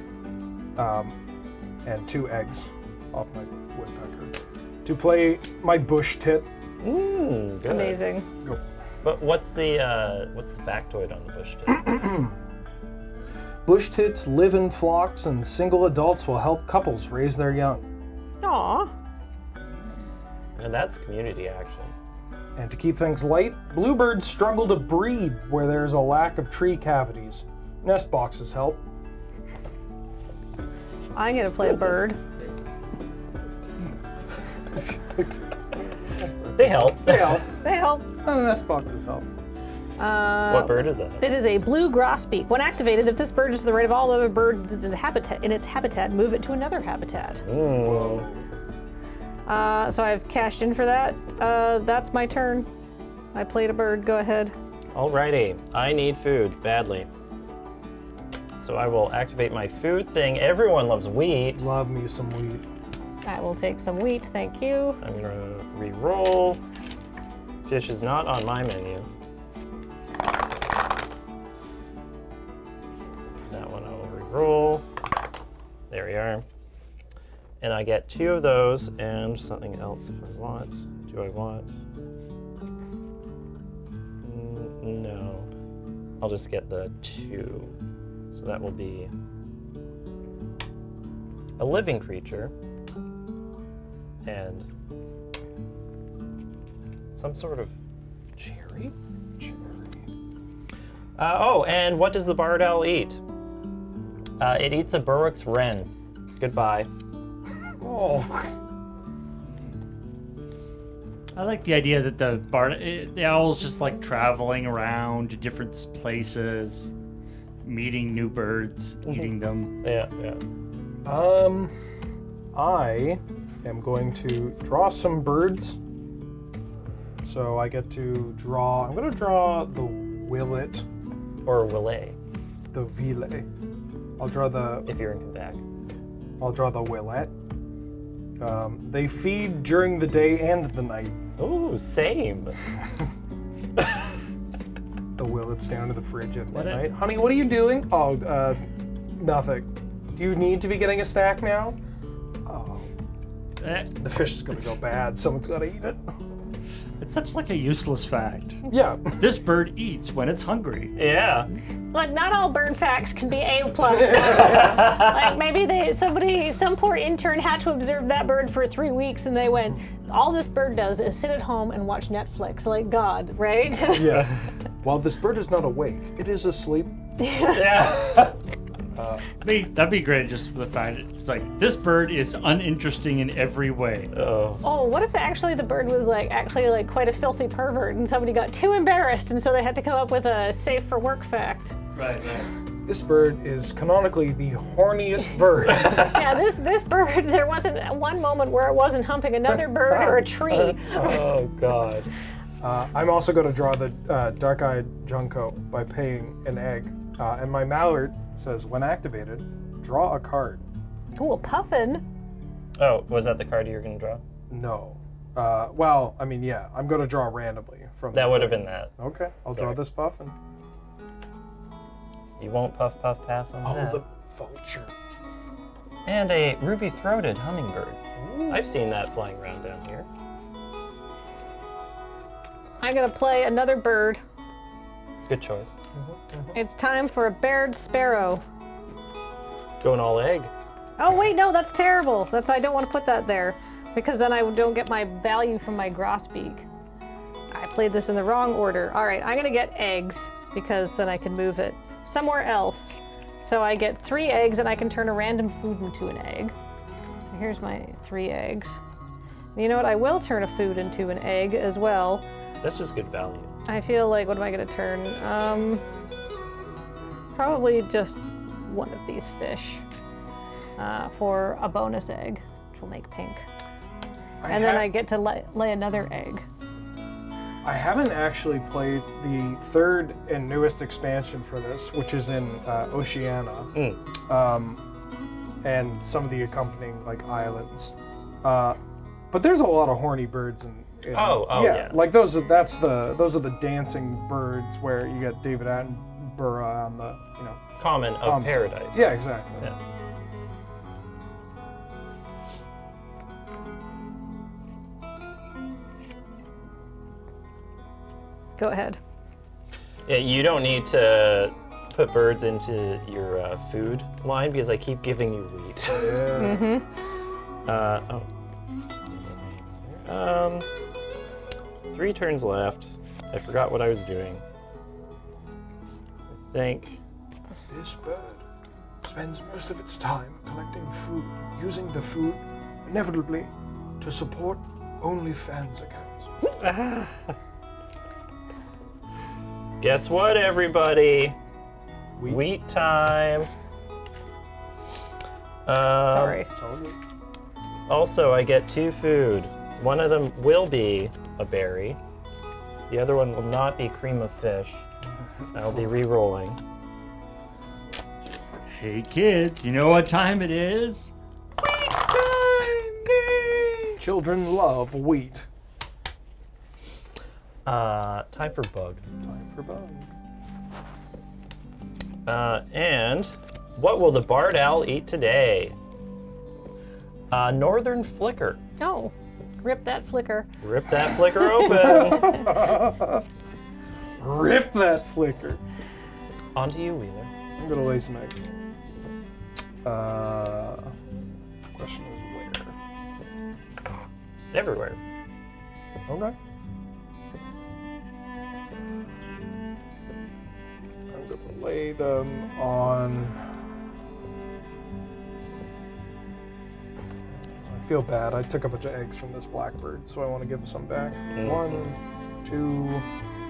and 2 eggs off my woodpecker. To play my bush tit. Good. Amazing. Go. But what's the factoid on the bush tip? Bush tits live in flocks, and single adults will help couples raise their young. Aw. And that's community action. And to keep things light, bluebirds struggle to breed where there is a lack of tree cavities. Nest boxes help. I'm going to play a bird. They help. They help. They help. Nest boxes help. What bird is that? It is a blue grosbeak. When activated, if this bird is to the right of all other birds in its habitat, move it to another habitat. Ooh. So I've cashed in for that. That's my turn. I played a bird. Go ahead. Alrighty, I need food badly. So I will activate my food thing. Everyone loves wheat. Love me some wheat. I will take some wheat. Thank you. I'm gonna re-roll. Fish is not on my menu. That one I will re-roll. There we are. And I get 2 of those and something else if I want. Do I want? No. I'll just get the 2. So that will be a living creature and some sort of cherry? Oh, and what does the barred owl eat? It eats a Berwick's wren. Goodbye. Oh. I like the idea that the owl's just like traveling around to different places, meeting new birds, eating them. Yeah. I am going to draw some birds. So I get to draw. I'm going to draw the willet, Or willet, the ville. I'll draw the. if you're in Quebec. I'll draw the willet. They feed during the day and the night. Ooh, same. The willet's down to the fridge at What midnight. Honey, what are you doing? Oh, nothing. Do you need to be getting a snack now? Oh, the fish is gonna go bad. Someone's gotta eat it. It's such like a useless fact. Yeah. This bird eats when it's hungry. Yeah. Look, not all bird facts can be A+. Like maybe some poor intern had to observe that bird for 3 weeks, and they went, all this bird does is sit at home and watch Netflix. Like God, right? Yeah. While this bird is not awake, it is asleep. Yeah. That'd be great just for the fact it's like, this bird is uninteresting in every way. Oh. Oh, what if actually the bird was actually quite a filthy pervert, and somebody got too embarrassed, and so they had to come up with a safe for work fact. Right. This bird is canonically the horniest bird. Yeah, this bird, there wasn't one moment where it wasn't humping another bird or a tree. Oh God. I'm also going to draw the dark-eyed junco by paying an egg. And my mallard says, when activated, draw a card. Ooh, a puffin. Oh, was that the card you were gonna draw? No. Well, I mean, yeah, I'm going to draw randomly from That the would have thing. been that. Okay, I'll Sorry. draw this puffin. You won't puff pass on Oh, that. the vulture. And a ruby-throated hummingbird. Ooh. I've seen that flying around down here. I'm gonna play another bird. Good choice. It's time for a bared sparrow. Going all egg. Oh wait, no, that's terrible. I don't want to put that there because then I don't get my value from my grosbeak. I played this in the wrong order. All right, I'm gonna get eggs because then I can move it somewhere else. So I get 3 eggs and I can turn a random food into an egg. So here's my 3 eggs. And you know what? I will turn a food into an egg as well. That's just good value. I feel like, what am I gonna turn? Probably just one of these fish for a bonus egg, which will make pink. And then I get to lay another egg. I haven't actually played the 3rd and newest expansion for this, which is in Oceania, and some of the accompanying islands. But there's a lot of horny birds in yeah. Like those are the dancing birds where you get David Attenborough on the Common of paradise. Yeah, exactly. Yeah. Go ahead. Yeah, you don't need to put birds into your food line because I keep giving you wheat. Yeah. Mm-hmm. 3 turns left. I forgot what I was doing. I think. This bird spends most of its time collecting food, using the food inevitably to support OnlyFans accounts. Guess what, everybody? Wheat. Wheat time. Sorry. Solid. Also, I get 2 food. One of them will be a berry. The other one will not be cream of fish. I'll be re-rolling. Hey kids, you know what time it is? Children love wheat. Time for bug. Time for bug. And what will the barred owl eat today? Northern flicker. Oh, rip that flicker. Rip that flicker open. Rip that flicker. On to you, Wheeler. I'm gonna lay some eggs. Question is where? Everywhere. Okay. I'm gonna lay them on. I feel bad. I took a bunch of eggs from this blackbird, so I want to give some back. 1, 2.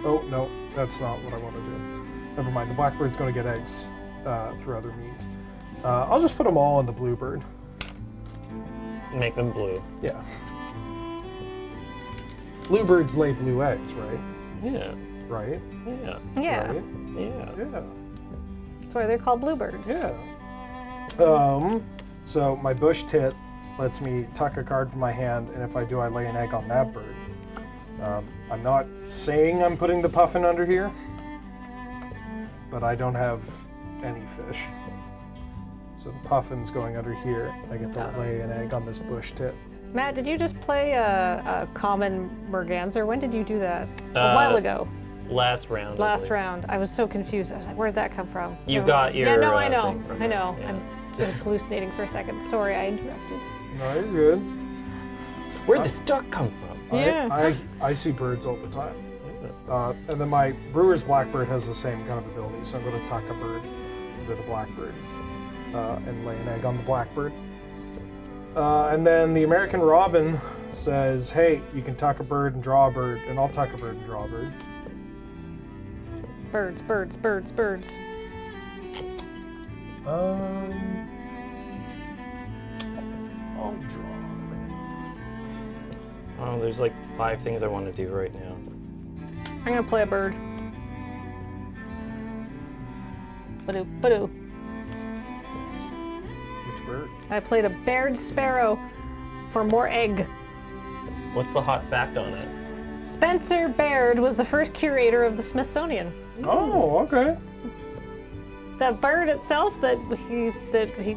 Oh no, that's not what I want to do. Never mind. The blackbird's going to get eggs through other means. I'll just put them all on the bluebird. Make them blue. Yeah. Bluebirds lay blue eggs, right? Yeah. Right? Yeah. Yeah. Right? Yeah. Yeah. That's why they're called bluebirds. Yeah. So my bush tit lets me tuck a card from my hand, and if I do, I lay an egg on that bird. I'm not saying I'm putting the puffin under here, but I don't have any fish. So the puffin's going under here. I get to lay an egg on this bush tit. Matt, did you just play a common merganser? When did you do that? A while ago. Last round. I Last believe. round. I was so confused. I was like, where'd that come from? You No. got your. Yeah, no, I know. thing from I it, know. yeah. I was hallucinating for a second. Sorry, I interrupted. No, you're good. Where'd this duck come from? Yeah. I see birds all the time. And then my brewer's blackbird has the same kind of ability, so I'm going to tuck a bird into the blackbird and lay an egg on the blackbird. And then the American robin says, hey, you can tuck a bird and draw a bird, and I'll tuck a bird and draw a bird. Birds, birds, birds, birds. I'll draw. Oh, there's like 5 things I want to do right now. I'm gonna play a bird. Badoo, badoo. Which bird? I played a Baird sparrow for more egg. What's the hot fact on it? Spencer Baird was the first curator of the Smithsonian. Oh, okay. The bird itself that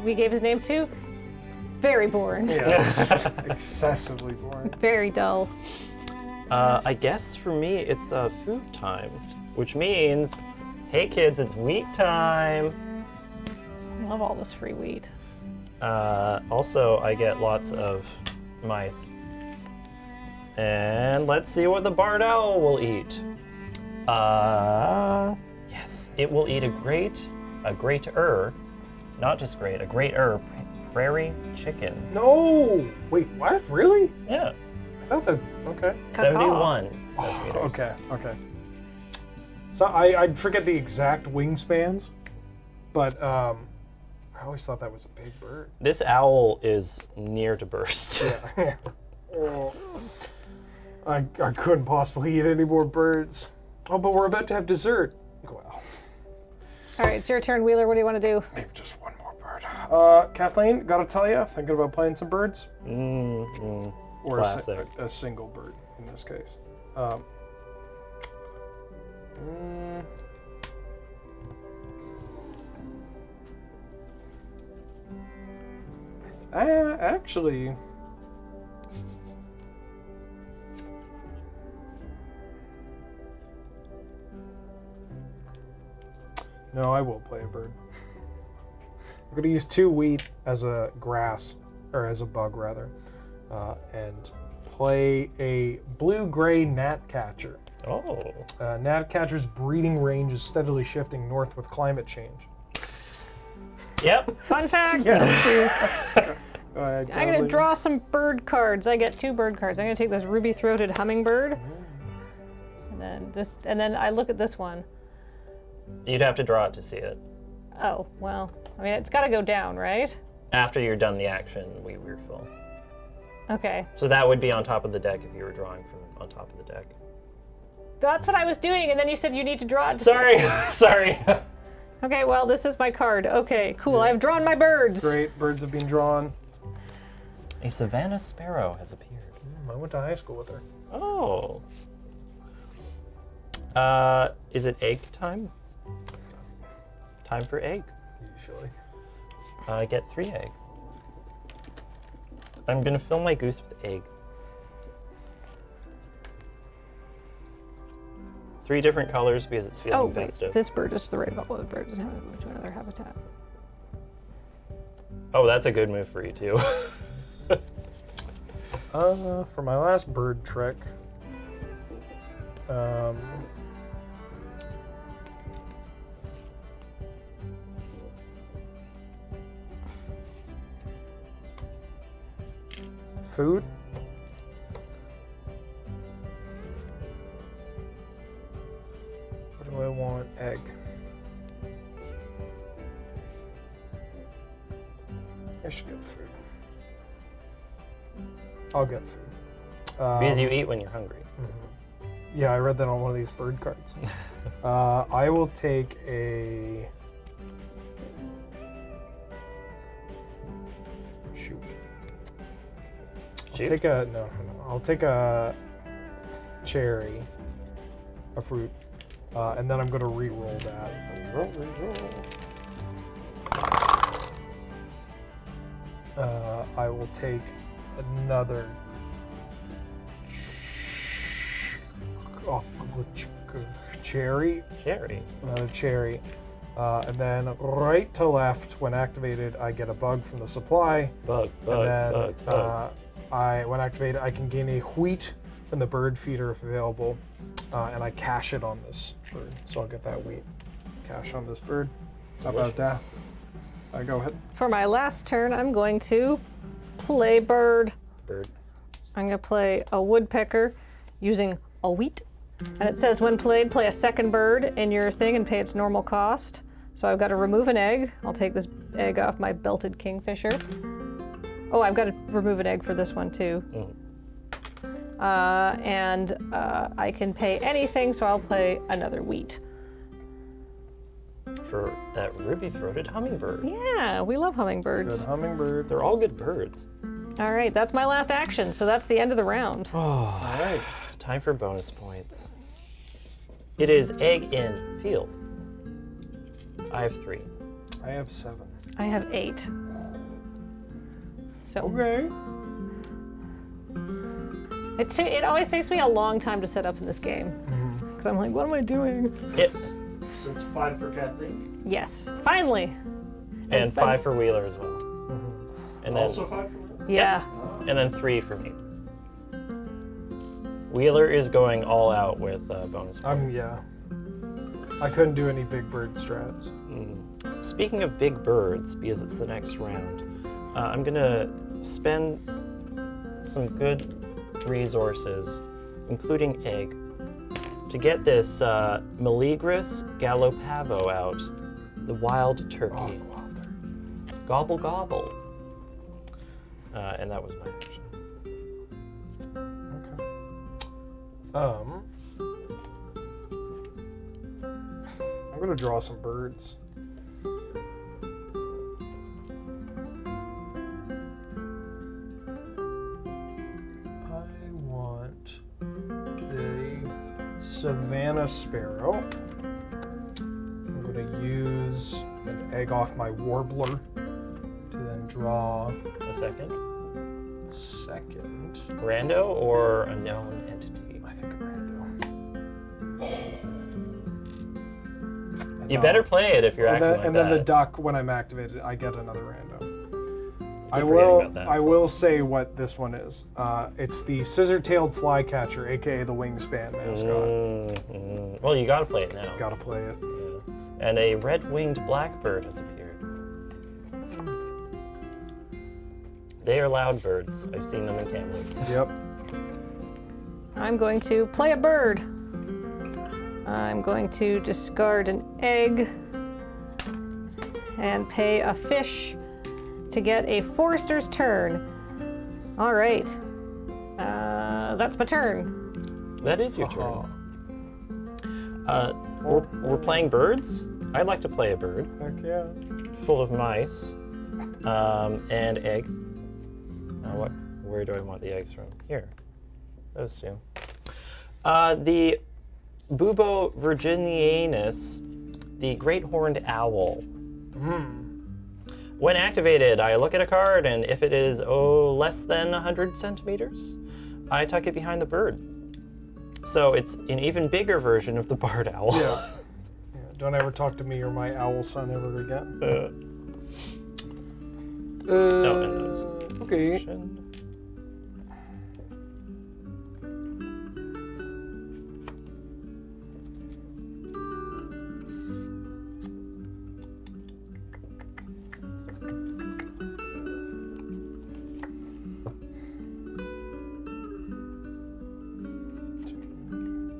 we gave his name to, very boring. Yeah. Excessively boring. Very dull. I guess for me it's food time, which means, hey kids, it's wheat time. I love all this free wheat. Also, I get lots of mice. And let's see what the barred owl will eat. Yes, it will eat a greater, not just great, a greater prairie chicken. No! Wait, what? Really? Yeah, I thought that. Okay. 71 centimeters. Okay. So I forget the exact wingspans, but I always thought that was a big bird. This owl is near to burst. Yeah. Oh. I couldn't possibly eat any more birds. Oh, but we're about to have dessert. Well, All right, it's your turn, Wheeler. What do you want to do? maybe just one more bird. Kathleen, gotta tell you, thinking about playing some birds? Or Classic. a single bird in this case. Actually, no, I will play a bird. I'm going to use 2 wheat as a grass, or as a bug rather, and play a blue-gray gnatcatcher. Oh. Gnatcatcher's breeding range is steadily shifting north with climate change. Yep. Fun fact. I'm gonna draw some bird cards. I get 2 bird cards. I'm gonna take this ruby-throated hummingbird, and then I look at this one. You'd have to draw it to see it. Oh well, I mean it's got to go down, right? After you're done the action, we refill. Okay. So that would be on top of the deck if you were drawing from on top of the deck. That's what I was doing, and then you said you need to draw it. Sorry. Okay, well, this is my card. Okay, cool. I've drawn my birds. Great, birds have been drawn. A Savannah sparrow has appeared. I went to high school with her. Oh. Is it egg time? Time for egg. Usually. I get 3 egg. I'm gonna fill my goose with egg. 3 different colors because it's feeling Oh, wait. festive. This bird is the right one. The bird is having to move to another habitat. Oh, that's a good move for you too. For my last bird trick, food. What do I want? Egg. I should get food. I'll get food. Because you eat when you're hungry. Yeah, I read that on one of these bird cards. I will take a... Shoot. Shoot? I'll take a cherry, a fruit, and then I'm going to re-roll that. I will take another cherry. Another cherry. And then right to left, when activated, I get a bug from the supply. Bug. When activated, I can gain a wheat from the bird feeder if available, and I cash it on this bird. So I'll get that wheat. Cash on this bird. How about that? Go ahead. For my last turn, I'm going to play bird. I'm going to play a woodpecker using a wheat. And it says when played, play a second bird in your thing and pay its normal cost. So I've got to remove an egg. I'll take this egg off my belted kingfisher. Oh, I've got to remove an egg for this one too. And I can pay anything, so I'll play another wheat. For that ruby-throated hummingbird. Yeah, we love hummingbirds. Good hummingbird. They're all good birds. All right, that's my last action, so that's the end of the round. All right. Time for bonus points. It is egg in field. I have 3. I have 7. I have 8. So Okay. it always takes me a long time to set up in this game. Because I'm like, what am I doing? So it's 5 for Kathleen. Yes, finally. And 5 for Wheeler as well. And then, Also 5 for Wheeler? Yeah. and then 3 for me. Wheeler is going all out with bonus points. Yeah. I couldn't do any big bird strats. Speaking of big birds, because it's the next round, I'm gonna spend some good resources, including egg, to get this Meleagris gallopavo out, the wild turkey. Gobble gobble. And that was my action. Okay. I'm gonna draw some birds. I want the Savannah sparrow. I'm gonna use an egg off my warbler to then draw A second. second. Rando or a known entity? I think a rando. You better play it if you're acting like and that. then the duck, when I'm activated, I get another rando. Keep forgetting about that. I will say what this one is. It's the scissor-tailed flycatcher, aka the Wingspan mascot. Well, you gotta play it now. Gotta play it. Yeah. And a red-winged blackbird has appeared. They are loud birds. I've seen them in Kamloops. Yep. I'm going to play a bird. I'm going to discard an egg and pay a fish to get a forester's turn. All right. That's my turn. That is your turn. We're playing birds. I'd like to play a bird Heck yeah. full of mice and egg. Where do I want the eggs from? Here. Those two. The Bubo virginianus, the great horned owl. When activated, I look at a card, and if it is less than 100 centimeters, I tuck it behind the bird. So it's an even bigger version of the barred owl. Yeah. Don't ever talk to me or my owl son ever again. Okay.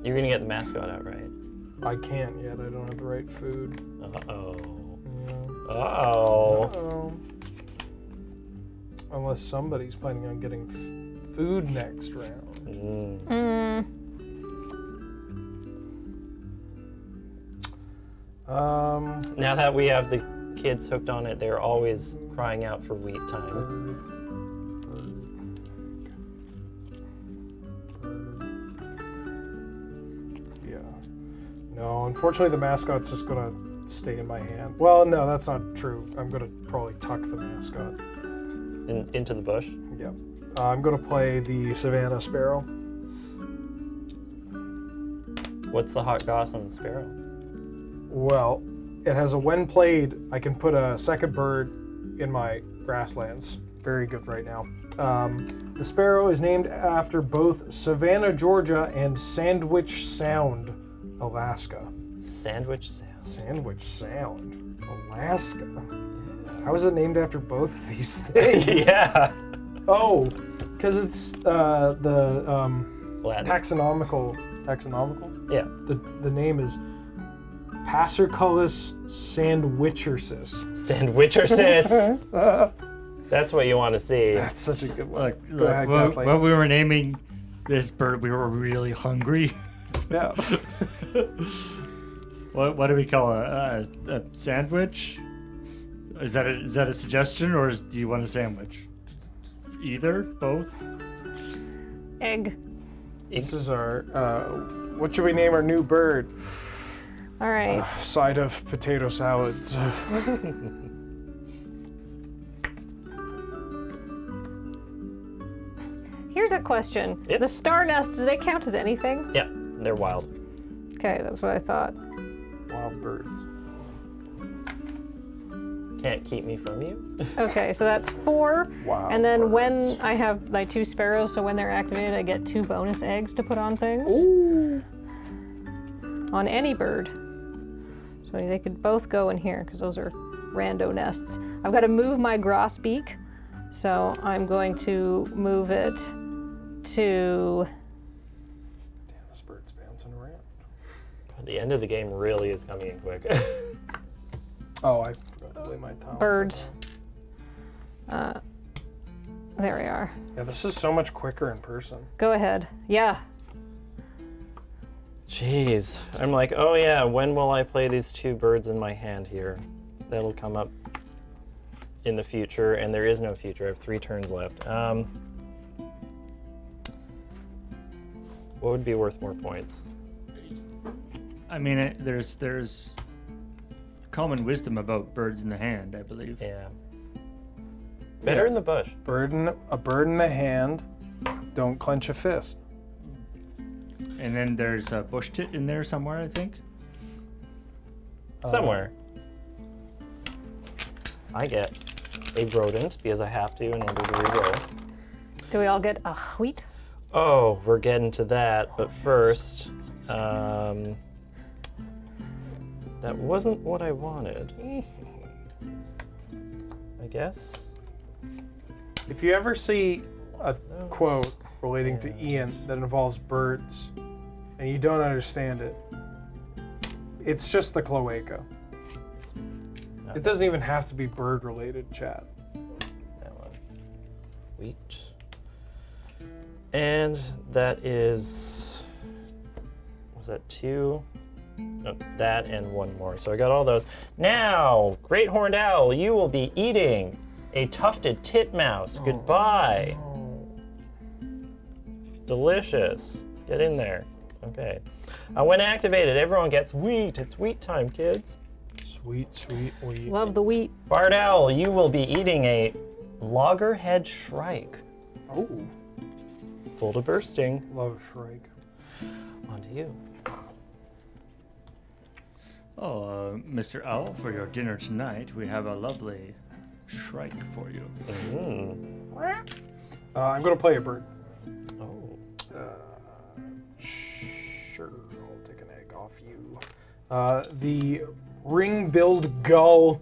You're gonna get the mascot out, right? I can't yet. I don't have the right food. Uh-oh. Yeah. Uh-oh. Uh-oh. Unless somebody's planning on getting food next round. Now that we have the kids hooked on it, they're always crying out for wheat time. Yeah. No, unfortunately the mascot's just gonna stay in my hand. Well, no, that's not true. I'm gonna probably tuck the mascot. Into the bush? Yep. I'm gonna play the Savannah Sparrow. What's the hot goss on the sparrow? Well, it has a when played, I can put a second bird in my grasslands. Very good right now. The sparrow is named after both Savannah, Georgia and Sandwich Sound, Alaska. Sandwich Sound. Sandwich Sound, Alaska. How is it named after both of these things? Yeah. Oh, because it's the Latin. taxonomical. Yeah. The name is Passerculus sandwichersis. Sandwichersis. That's what you want to see. That's such a good one. Look, Go ahead, Kathleen. when we were naming this bird, we were really hungry. Yeah. What do we call a sandwich? Is that a suggestion, or do you want a sandwich? Either, both. Egg. This is our. What should we name our new bird? All right. Side of potato salads. Here's a question. Yep. The star nests, do they count as anything? Yeah, they're wild. Okay, that's what I thought. Wild birds. Can't keep me from you. Okay, so that's 4. Wow. And then when I have my 2 sparrows, so when they're activated, I get 2 bonus eggs to put on things. Ooh. On any bird. So they could both go in here, because those are rando nests. I've got to move my grosbeak, so I'm going to move it to... Damn, this bird's bouncing around. The end of the game really is coming in quick. Oh, I forgot to lay my towel. birds. There we are. Yeah, this is so much quicker in person. Go ahead. Yeah. Jeez. I'm like, oh yeah, when will I play these 2 birds in my hand here? That'll come up in the future, and there is no future. I have 3 turns left. What would be worth more points? I mean, there's common wisdom about birds in the hand, I believe. Yeah. Better Yeah. in the bush. A bird in the hand. Don't clench a fist. And then there's a bush tit in there somewhere, I think. Somewhere. I get a rodent because I have to in order to reroll. Do we all get a wheat? Oh, we're getting to that, but first, that wasn't what I wanted. I guess. If you ever see a quote relating to Ian that involves birds and you don't understand it, it's just the cloaca. It doesn't even have to be bird related, chat. That one. Wheat. And that is, was that 2? Oh, that and one more. So I got all those. Now, great horned owl, you will be eating a tufted titmouse. Goodbye. Delicious. Get in there. Okay. When activated, everyone gets wheat. It's wheat time, kids. Sweet, sweet wheat. Love the wheat. Barred owl, you will be eating a loggerhead shrike. Oh, Full to bursting. love Shrike. On to you. Oh, Mr. Owl, for your dinner tonight, we have a lovely shrike for you. I'm gonna play a bird. Oh. Sure, I'll take an egg off you. The ring-billed gull.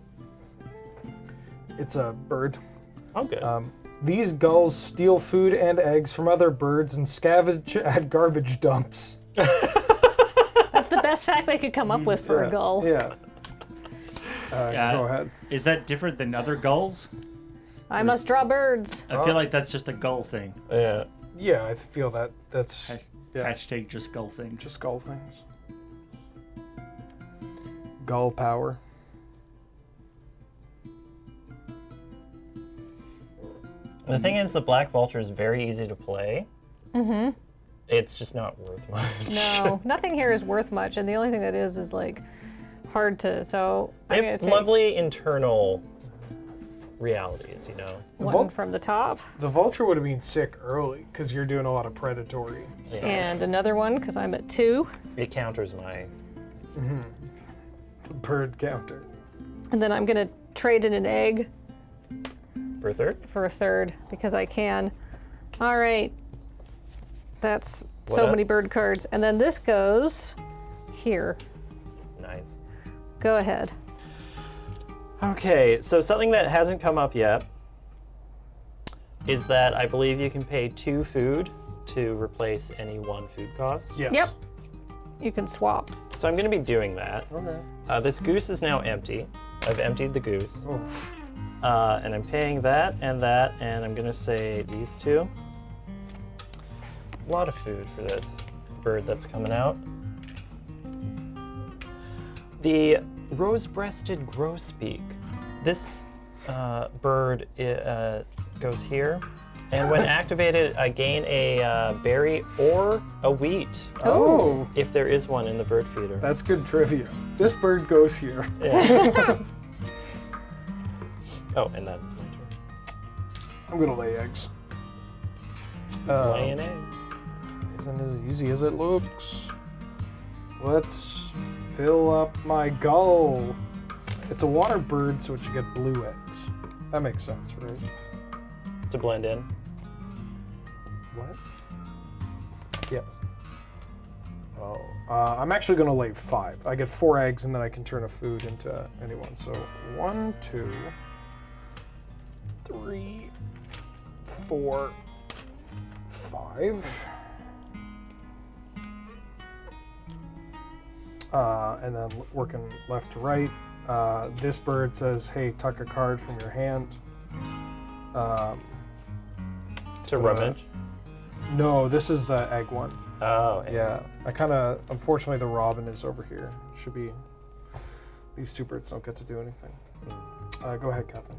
It's a bird. Oh, good. These gulls steal food and eggs from other birds and scavenge at garbage dumps. That's the best fact they could come up with for a gull. Yeah. Go ahead. Is that different than other gulls? I must draw birds. I feel like that's just a gull thing. Yeah. Yeah, I feel that's yeah. Hashtag just gull things. Just gull things. Gull power. The thing is, the Black Vulture is very easy to play. Mm-hmm. It's just not worth much. No, nothing here is worth much, and the only thing that is like hard to. So I'm They gonna have take lovely internal realities, you know. one from the top, The vulture would have been sick early because you're doing a lot of predatory stuff. and another one because I'm at 2, It counters my. Bird counter. and then I'm gonna trade in an egg For a third? for a third because I can. All right, that's What so up? many bird cards, and then this goes here. Nice. Go ahead. Okay, so something that hasn't come up yet is that I believe you can pay 2 food to replace any 1 food cost. Yes. Yep. You can swap. So I'm going to be doing that. Okay. This goose is now empty. I've emptied the goose. Oh. And I'm paying that, and I'm going to say these 2. A lot of food for this bird that's coming out. The rose-breasted grosbeak. This bird goes here, and when activated, I gain a berry or a wheat, Oh, if there is one in the bird feeder. that's good trivia. This bird goes here. Yeah. Oh, and that is my turn. I'm gonna lay eggs. It's laying eggs. Isn't as easy as it looks. Let's fill up my gull. It's a water bird, so it should get blue eggs. That makes sense, right? To blend in. What? Yes. Oh, I'm actually gonna lay 5. I get 4 eggs, and then I can turn a food into anyone. So 1, 2, 3, 4, 5. And then working left to right. This bird says, "Hey, tuck a card from your hand." To rummage. No, this is the egg one. Oh, Yeah, I kind of. Unfortunately, the robin is over here. Should be. These 2 birds don't get to do anything. Go ahead, Catherine.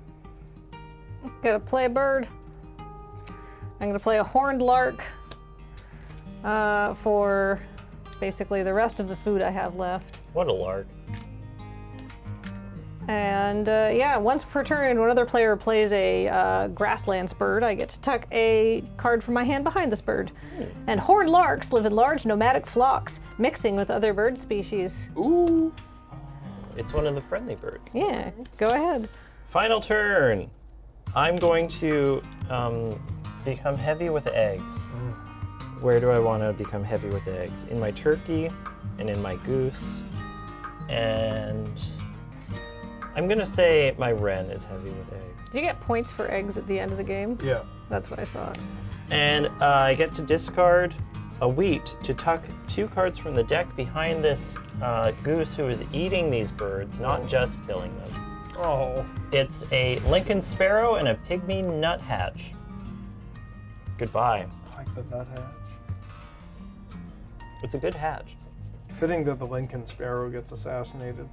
Gotta play a bird. I'm gonna play a horned lark for basically the rest of the food I have left. What a lark. And yeah, once per turn, when another player plays a grasslands bird, I get to tuck a card from my hand behind this bird. And horned larks live in large nomadic flocks, mixing with other bird species. Ooh. It's one of the friendly birds. Yeah, go ahead. Final turn. I'm going to become heavy with eggs. Where do I want to become heavy with eggs? In my turkey and in my goose. And I'm going to say my wren is heavy with eggs. Do you get points for eggs at the end of the game? Yeah. That's what I thought. And I get to discard a wheat to tuck 2 cards from the deck behind this goose who is eating these birds, not just killing them. Oh. It's a Lincoln sparrow and a pygmy nuthatch. Goodbye. I like the nuthatch. It's a good hatch. Fitting that the Lincoln Sparrow gets assassinated.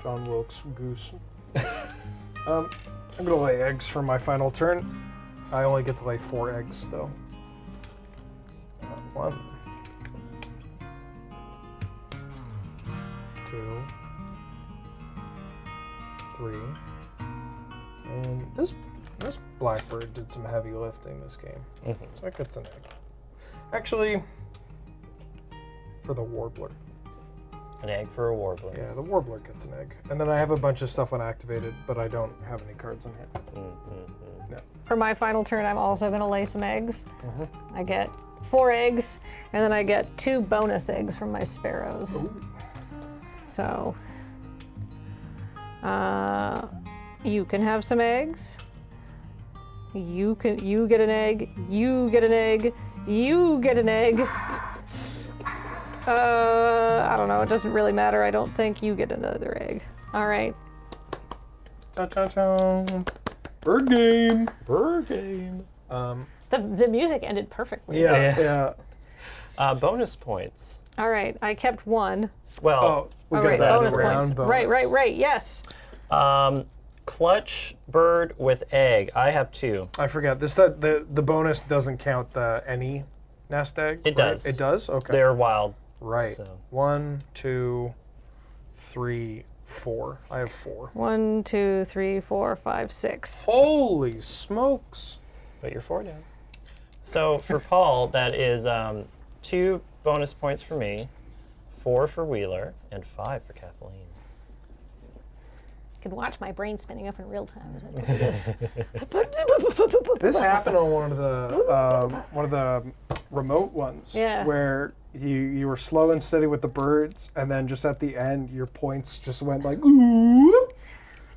John Wilkes Goose. I'm gonna lay eggs for my final turn. I only get to lay 4 eggs though. 1, 2, 3, and this blackbird did some heavy lifting this game, so it gets an egg. Actually, for the warbler. An egg for a warbler. Yeah, the warbler gets an egg. And then I have a bunch of stuff unactivated, but I don't have any cards in here. No. For my final turn, I'm also going to lay some eggs. I get 4 eggs, and then I get 2 bonus eggs from my sparrows. Ooh. So, you can have some eggs. You get an egg. You get an egg. You get an egg. I don't know. It doesn't really matter. I don't think you get another egg. All right. Cha-cha-cha. Bird game. Bird game. The music ended perfectly. Yeah. Bonus points. All right. I kept 1. Well, We All got right. that Bonus round points. bonus. Right. Yes. clutch bird with egg. I have 2. I forgot. The bonus doesn't count the any nest egg. It right? does. It does. Okay. They're wild. Right. So. 1, 2, 3, 4. I have 4. 1, 2, 3, 4, 5, 6. Holy smokes! But you're 4 down. So for Paul, that is 2 bonus points for me, 4 for Wheeler, and 5 for Kathleen. You can watch my brain spinning up in real time as I do this. This happened on one of the remote ones. Yeah. Where you were slow and steady with the birds, and then just at the end, your points just went like ooh.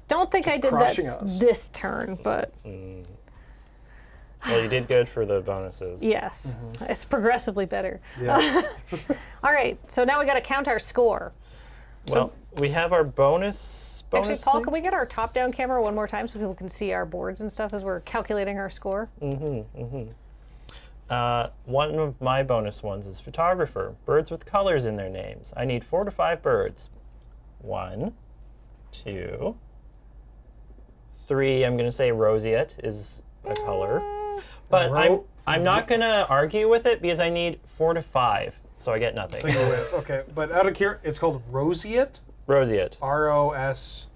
Don't think I did crushing that us. this turn, but Well, you did good for the bonuses. yes, it's progressively better. Yeah. All right, so now we got to count our score. Well, we have our bonus. Actually, Paul, can we things? get our top-down camera one more time so people can see our boards and stuff as we're calculating our score? One of my bonus ones is photographer. Birds with colors in their names. I need 4 to 5 birds. 1, 2, 3. I'm going to say roseate is a color. But I'm not going to argue with it because I need 4 to 5. So I get nothing. So you win. Okay, but out of here, it's called roseate. Roseate. R-O-S.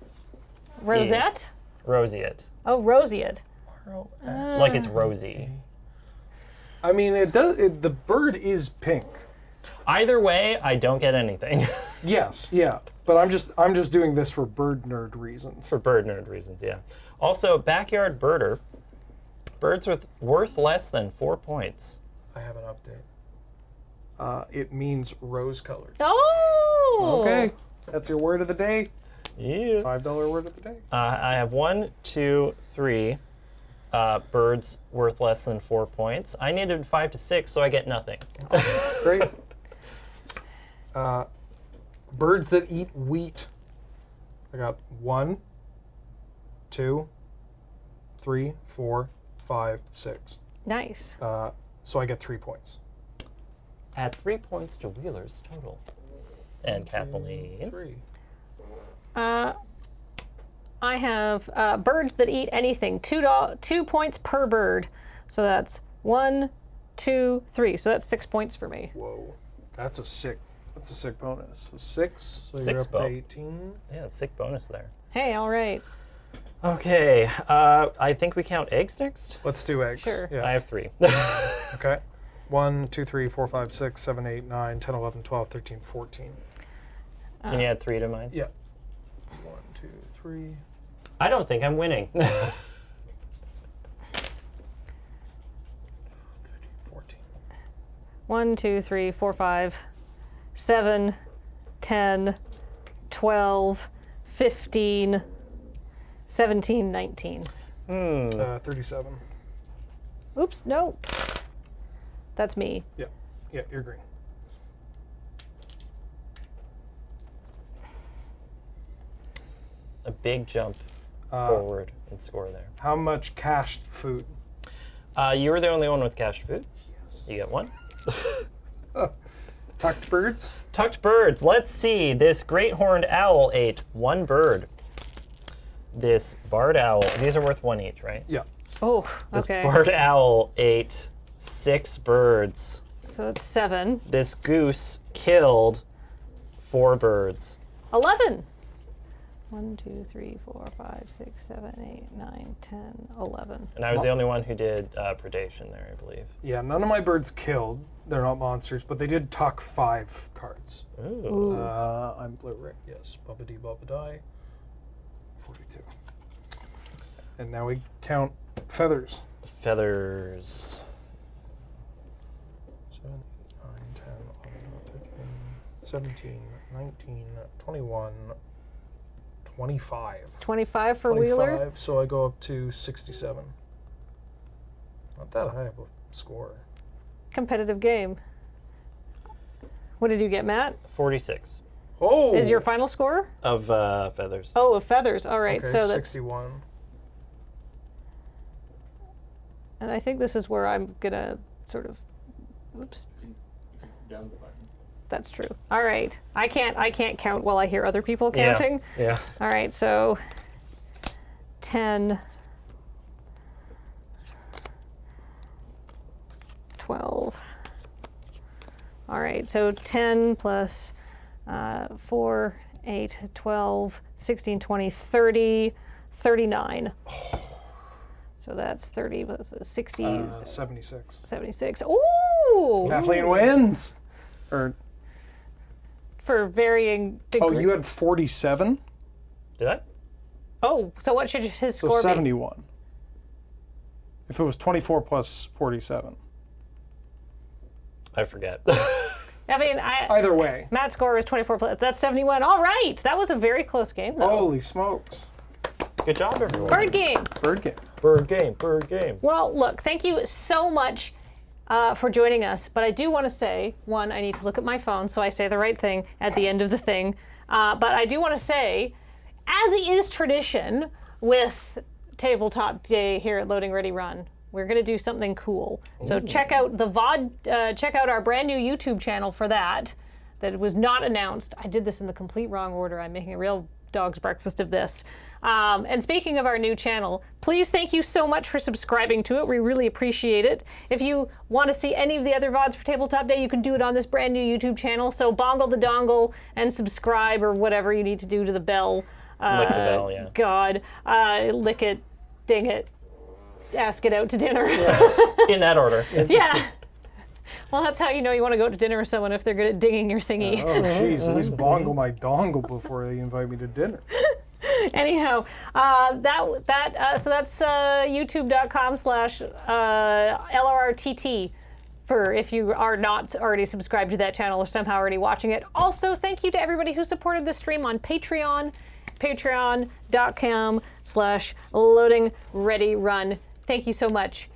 Rosette? Roseate. Oh, roseate. R-O-S. Like it's rosy. I mean, it does. The bird is pink. Either way, I don't get anything. Yes, yeah. But I'm just doing this for bird nerd reasons. For bird nerd reasons, yeah. Also, backyard birder. Birds with worth less than 4 points. I have an update. It means rose-colored. Oh! Okay, that's your word of the day. Yeah. $5 word of the day. I have 1, 2, 3 birds worth less than 4 points. I needed 5 to 6, so I get nothing. Great. Birds that eat wheat. I got 1, 2, 3, 4, 5, 6. Nice. So I get 3 points. Add 3 points to Wheeler's total. And Kathleen. 3. I have birds that eat anything. 2 points per bird. So that's 1, 2, 3. So that's 6 points for me. Whoa, that's a sick bonus. So 6. So you're 6 up bo- to 18. Yeah, sick bonus there. Hey, all right. Okay, I think we count eggs next. Let's do eggs. Sure. Yeah. I have 3. Okay. 1, 2, 3, 4, 5, 6, 7, 8, 9, 10, 11, 12, 13, 14. Can you add 3 to mine? Yeah. 1, 2, 3. I don't think I'm winning. 13, 14. 1, 2, 3, 4, 5, 7, 10, 12, 15, 17, 19. 37. Oops, no. That's me. Yeah. Yeah, you're green. A big jump forward in score there. How much cached food? You were the only one with cached food. Yes. You get 1. Tucked birds. Tucked birds. Let's see. This great horned owl ate 1 bird. This barred owl. These are worth 1 each, right? Yeah. Oh, This okay. barred owl ate 6 birds. So it's 7. This goose killed 4 birds. 11. 1, 2, 3, 4, 5, 6, 7, 8, 9, 10, 11. And I was the only one who did predation there, I believe. Yeah, none of my birds killed. They're not monsters, but they did tuck 5 cards. Ooh. I'm blue, right? Yes. Bubba-dee, bubba-die. 42. And now we count feathers. Feathers. 7, 8, 9, 10, 11, 13, 17, 19, 21, 25. 25 for Wheeler. 25, so I go up to 67. Not that high of a score. Competitive game. What did you get, Matt? 46 Oh! Is your final score? of feathers. Oh, of feathers. All right. Okay, So that's 61. and I think this is where I'm gonna sort of oops. Down the button. That's true. All right. I can't count while I hear other people counting. Yeah. All right. So 10 12. All right. So 10 plus 4, 8, 12, 16, 20, 30, 39. So that's 30 plus 60, 76. 76. Ooh! Kathleen wins! Or, For varying degree. oh, you had 47? Did I? Oh, so what should his So score be? 71. If it was 24 plus 47. I forget. I mean, Either way. Matt's score is 24 plus. That's 71. All right. That was a very close game, though. Holy smokes. Good job, everyone. Bird game. Bird game. Bird game. Bird game. Well, look, thank you so much for joining us. But I do want to say, one, I need to look at my phone so I say the right thing at the end of the thing. But I do want to say, as is tradition with Tabletop Day here at Loading Ready Run, we're going to do something cool. So check out the VOD, check out our brand new YouTube channel for that. That was not announced. I did this in the complete wrong order. I'm making a real dog's breakfast of this. And speaking of our new channel, please thank you so much for subscribing to it. We really appreciate it. If you want to see any of the other VODs for Tabletop Day, you can do it on this brand new YouTube channel. So bongle the dongle and subscribe or whatever you need to do to the bell. Lick the bell, yeah. God. Lick it, ding it, ask it out to dinner. In that order. Yeah. Well, that's how you know you want to go out to dinner with someone, if they're good at dinging your thingy. Oh, jeez. At least bongle my dongle before they invite me to dinner. Anyhow, so that's youtube.com/LRRTT for if you are not already subscribed to that channel or somehow already watching it. Also, thank you to everybody who supported the stream on Patreon, patreon.com/loadingreadyrun. Thank you so much.